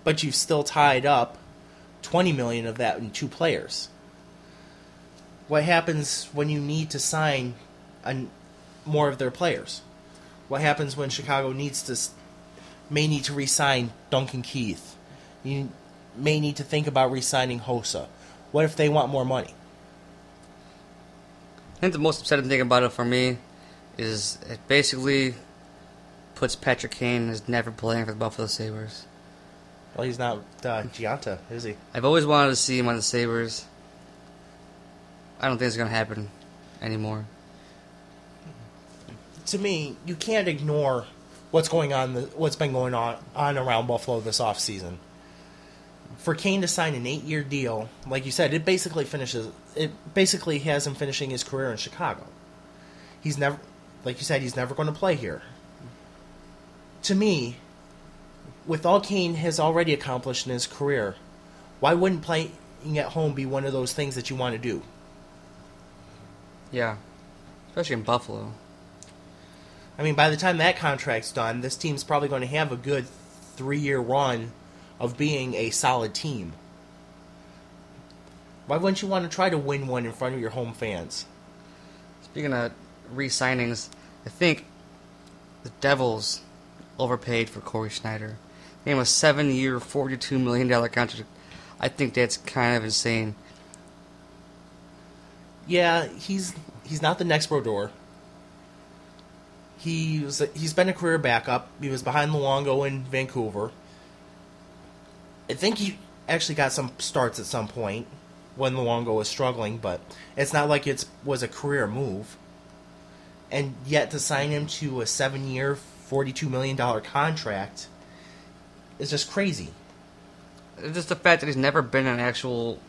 But you've still tied up $20 million of that in two players. What happens when you need to sign more of their players? What happens when Chicago may need to re-sign Duncan Keith? You may need to think about re-signing Hossa. What if they want more money? I think the most upsetting thing about it for me is it basically puts Patrick Kane as never playing for the Buffalo Sabres. Well, he's not Gianta, is he? I've always wanted to see him on the Sabres. I don't think it's going to happen anymore. To me, you can't ignore what's been going on around Buffalo this offseason. For Kane to sign an 8-year deal, like you said, it basically has him finishing his career in Chicago. He's never going to play here. To me, with all Kane has already accomplished in his career, why wouldn't playing at home be one of those things that you want to do? Yeah, especially in Buffalo. I mean, by the time that contract's done, this team's probably going to have a good 3-year run of being a solid team. Why wouldn't you want to try to win one in front of your home fans? Speaking of re-signings, I think the Devils overpaid for Corey Schneider. They gave him a 7-year, $42 million contract. I think that's kind of insane. Yeah, he's not the next Brodeur. He's been a career backup. He was behind Luongo in Vancouver. I think he actually got some starts at some point when Luongo was struggling, but it's not like it was a career move. And yet to sign him to a 7-year, $42 million contract is just crazy. Just the fact that he's never been an actual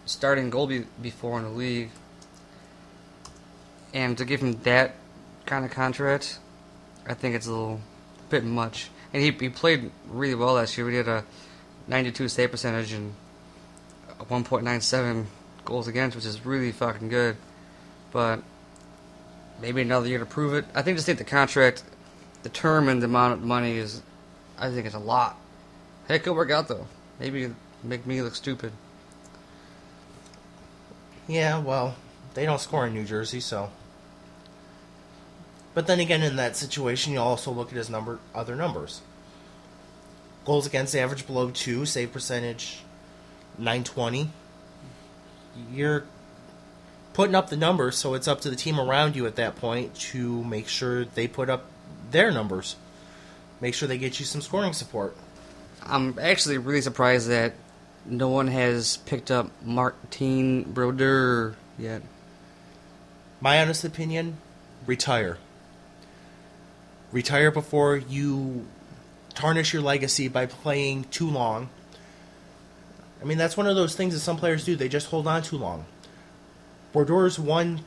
starting goalie before in the league, and to give him that kind of contract, I think it's a little bit much. And he played really well last year. He had a 92 save percentage and 1.97 goals against, which is really fucking good. But maybe another year to prove it. I think the contract, the term and the amount of money I think it's a lot. Hey, it could work out though. Maybe make me look stupid. Yeah, well, they don't score in New Jersey, so. But then again, in that situation, you also look at his other numbers. Goals against average below 2, save percentage 920. You're putting up the numbers, so it's up to the team around you at that point to make sure they put up their numbers. Make sure they get you some scoring support. I'm actually really surprised that no one has picked up Martin Brodeur yet. My honest opinion, retire. Retire before you tarnish your legacy by playing too long. I mean, that's one of those things that some players do. They just hold on too long. Bordeaux's won,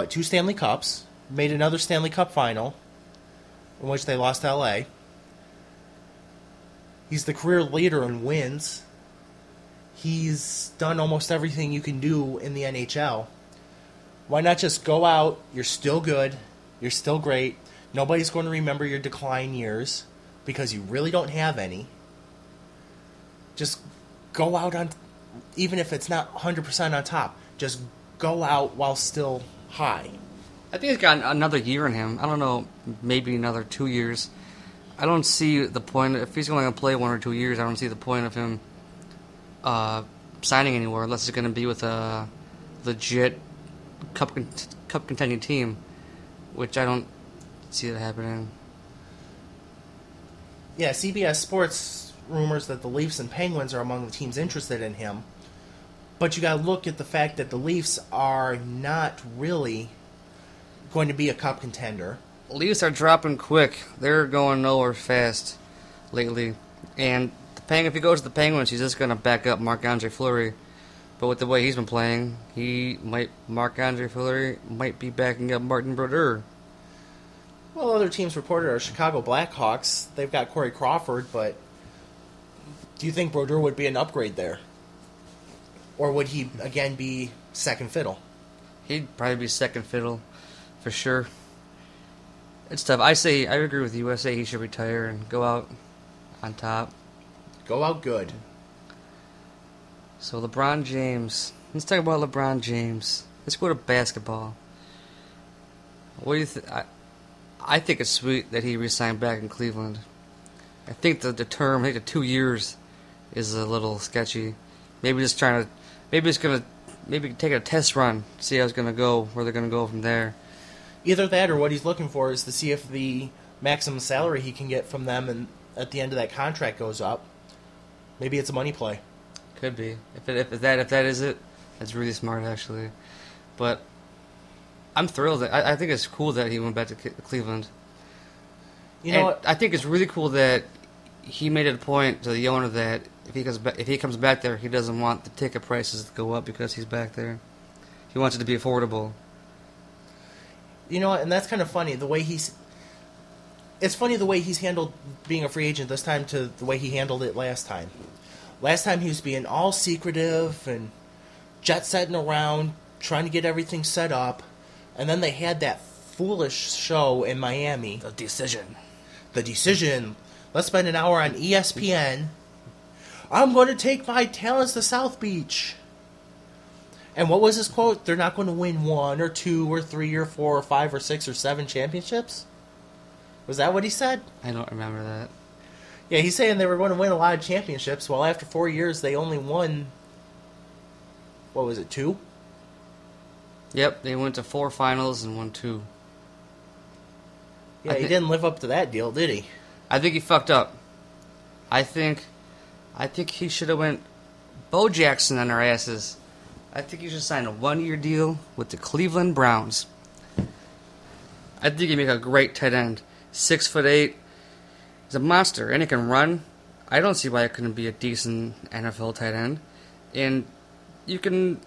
2 Stanley Cups, made another Stanley Cup final, in which they lost to LA. He's the career leader in wins. He's done almost everything you can do in the NHL. Why not just go out, you're still good, you're still great, nobody's going to remember your decline years, because you really don't have any. Just go out on, even if it's not 100% on top, just go out while still high. I think he's got another year in him. I don't know, maybe another 2 years. I don't see the point. If he's only going to play 1 or 2 years, I don't see the point of him signing anywhere unless it's going to be with a legit cup contending team, which I don't see that happening. Yeah, CBS Sports rumors that the Leafs and Penguins are among the teams interested in him. But you got to look at the fact that the Leafs are not really going to be a cup contender. Leafs are dropping quick. They're going nowhere fast lately. And if he goes to the Penguins, he's just going to back up Marc-Andre Fleury. But with the way he's been playing, Marc-Andre Fleury might be backing up Martin Brodeur. Well, other teams reported are Chicago Blackhawks. They've got Corey Crawford, but do you think Brodeur would be an upgrade there? Or would he, again, be second fiddle? He'd probably be second fiddle, for sure. It's tough. I agree with you. I say he should retire and go out on top. Go out good. So LeBron James. Let's talk about LeBron James. Let's go to basketball. What do you think? I think it's sweet that he re-signed back in Cleveland. I think the 2 years is a little sketchy. Maybe take a test run, see how it's gonna go, where they're gonna go from there. Either that, or what he's looking for is to see if the maximum salary he can get from them and at the end of that contract goes up. Maybe it's a money play. Could be. If that is it, that's really smart actually. But I'm thrilled. I think it's cool that he went back to Cleveland. You know what? I think it's really cool that he made it a point to the owner that if he comes back there, he doesn't want the ticket prices to go up because he's back there. He wants it to be affordable. You know what? And that's kind of funny. It's funny the way he's handled being a free agent this time to the way he handled it last time. Last time he was being all secretive and jet-setting around, trying to get everything set up. And then they had that foolish show in Miami. The Decision. Let's spend an hour on ESPN. I'm going to take my talents to South Beach. And what was his quote? They're not going to win 1 or 2 or 3 or 4 or 5 or 6 or 7 championships? Was that what he said? I don't remember that. Yeah, he's saying they were going to win a lot of championships. Well, after 4 years, they only won, 2? Yep, they went to 4 finals and won 2. Yeah, he didn't live up to that deal, did he? I think he fucked up. I think he should have went Bo Jackson on our asses. I think he should sign a 1-year deal with the Cleveland Browns. I think he'd make a great tight end. 6'8". He's a monster, and he can run. I don't see why it couldn't be a decent NFL tight end. And you can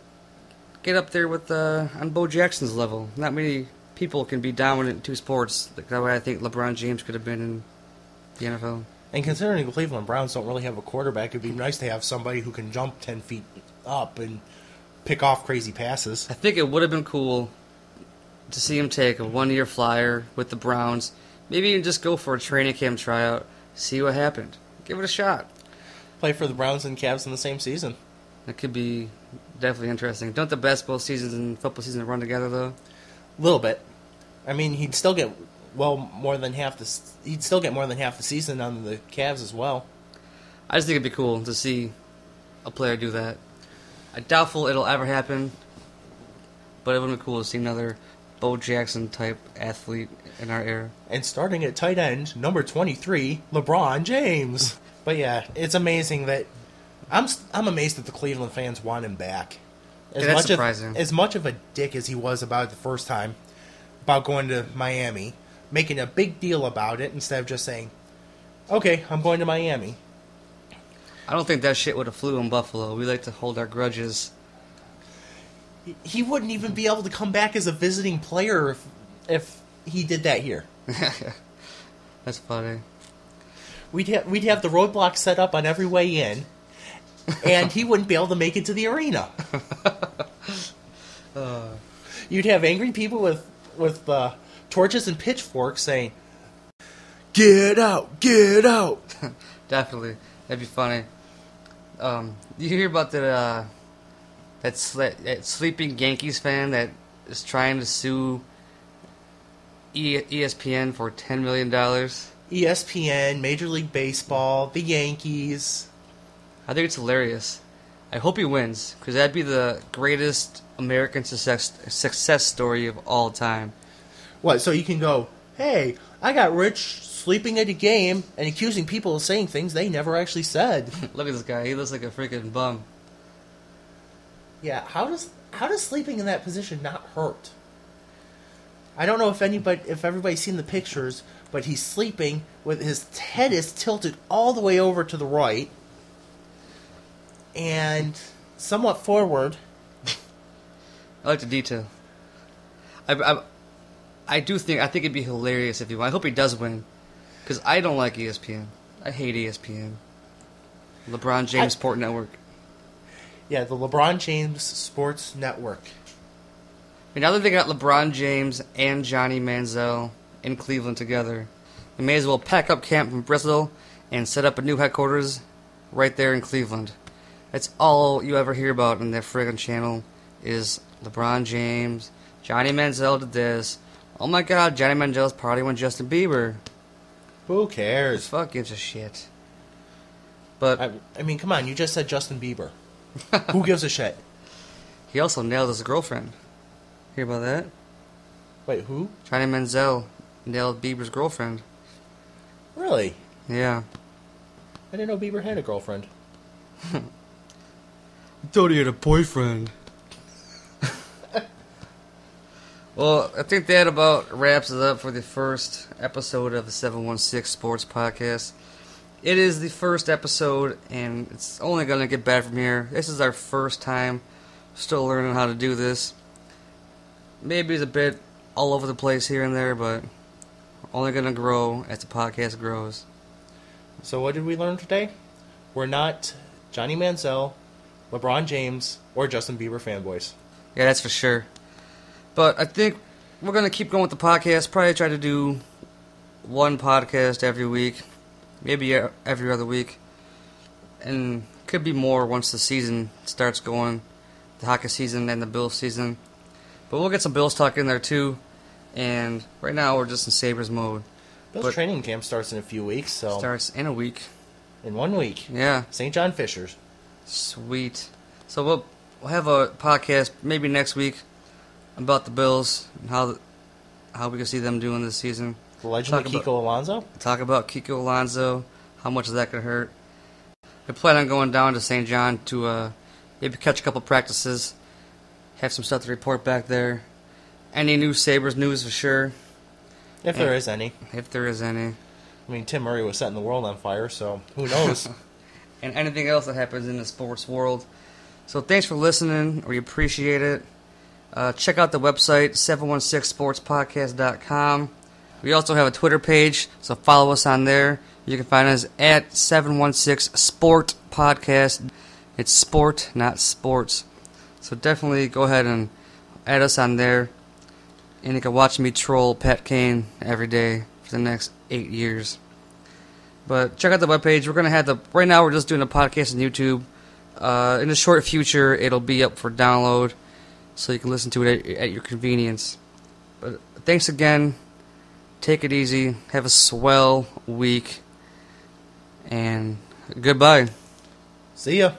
get up there with on Bo Jackson's level. Not many people can be dominant in 2 sports. That way I think LeBron James could have been in the NFL. And considering the Cleveland Browns don't really have a quarterback, it'd be nice to have somebody who can jump 10 feet up and pick off crazy passes. I think it would have been cool to see him take a 1-year flyer with the Browns. Maybe even just go for a training camp tryout, see what happened. Give it a shot. Play for the Browns and Cavs in the same season. That could be definitely interesting. Don't the basketball seasons and football seasons run together, though? A little bit. I mean, he'd still get more than half the season on the Cavs as well. I just think it'd be cool to see a player do that. I doubtful it'll ever happen, but it would be cool to see another Bo Jackson type athlete in our era. And starting at tight end, number 23, LeBron James. But yeah, it's amazing that I'm amazed that the Cleveland fans want him back. That's surprising. As much of a dick as he was about it the first time, about going to Miami, making a big deal about it instead of just saying, okay, I'm going to Miami. I don't think that shit would have flew in Buffalo. We like to hold our grudges. He wouldn't even be able to come back as a visiting player if he did that here. That's funny. We'd have the roadblock set up on every way in, and he wouldn't be able to make it to the arena. You'd have angry people with torches and pitchforks saying, "Get out! Get out!" Definitely, that'd be funny. You hear about that sleeping Yankees fan that is trying to sue ESPN for $10 million? ESPN, Major League Baseball, the Yankees. I think it's hilarious. I hope he wins, because that'd be the greatest American success story of all time. What, so you can go, hey, I got rich sleeping at a game and accusing people of saying things they never actually said. Look at this guy. He looks like a freaking bum. Yeah, how does sleeping in that position not hurt? I don't know if everybody's seen the pictures, but he's sleeping with his head is tilted all the way over to the right and somewhat forward. I like the detail. I think it'd be hilarious if he won. I hope he does win, because I don't like ESPN. I hate ESPN. LeBron James Sport Network. Yeah, the LeBron James Sports Network. I mean, now that they got LeBron James and Johnny Manziel in Cleveland together, they may as well pack up camp from Bristol and set up a new headquarters right there in Cleveland. That's all you ever hear about in that friggin' channel is LeBron James, Johnny Manziel did this. Oh my god, Johnny Manziel's partying with Justin Bieber. Who cares? Fuck gives a shit. But I mean, come on, you just said Justin Bieber. Who gives a shit? He also nailed his girlfriend. Hear about that? Wait, who? Johnny Manziel nailed Bieber's girlfriend. Really? Yeah. I didn't know Bieber had a girlfriend. I thought he had a boyfriend. Well, I think that about wraps it up for the first episode of the 716 Sports Podcast. It is the first episode, and it's only going to get better from here. This is our first time still learning how to do this. Maybe it's a bit all over the place here and there, but we're only going to grow as the podcast grows. So what did we learn today? We're not Johnny Manziel, LeBron James, or Justin Bieber fanboys. Yeah, that's for sure. But I think we're going to keep going with the podcast. Probably try to do one podcast every week. Maybe every other week. And could be more once the season starts going. The hockey season and the Bills season. But we'll get some Bills talk in there too. And right now we're just in Sabres mode. Bills training camp starts in a few weeks. So starts in a week. In 1 week. Yeah. St. John Fishers. Sweet. So we'll have a podcast maybe next week about the Bills and how we can see them doing this season. The legend of Kiko Alonso? Talk about Kiko Alonso, how much is that going to hurt. I plan on going down to St. John to maybe catch a couple practices, have some stuff to report back there. Any new Sabres news for sure. If there is any. If there is any. I mean, Tim Murray was setting the world on fire, so who knows? And anything else that happens in the sports world. So thanks for listening. We appreciate it. Check out the website, 716sportspodcast.com. We also have a Twitter page, so follow us on there. You can find us at 716 Sport Podcast. It's sport, not sports. So definitely go ahead and add us on there. And you can watch me troll Pat Kane every day for the next 8 years. But check out the webpage. We're going to have right now we're just doing a podcast on YouTube. In the short future, it'll be up for download, so you can listen to it at your convenience. But thanks again. Take it easy. Have a swell week. And goodbye. See ya.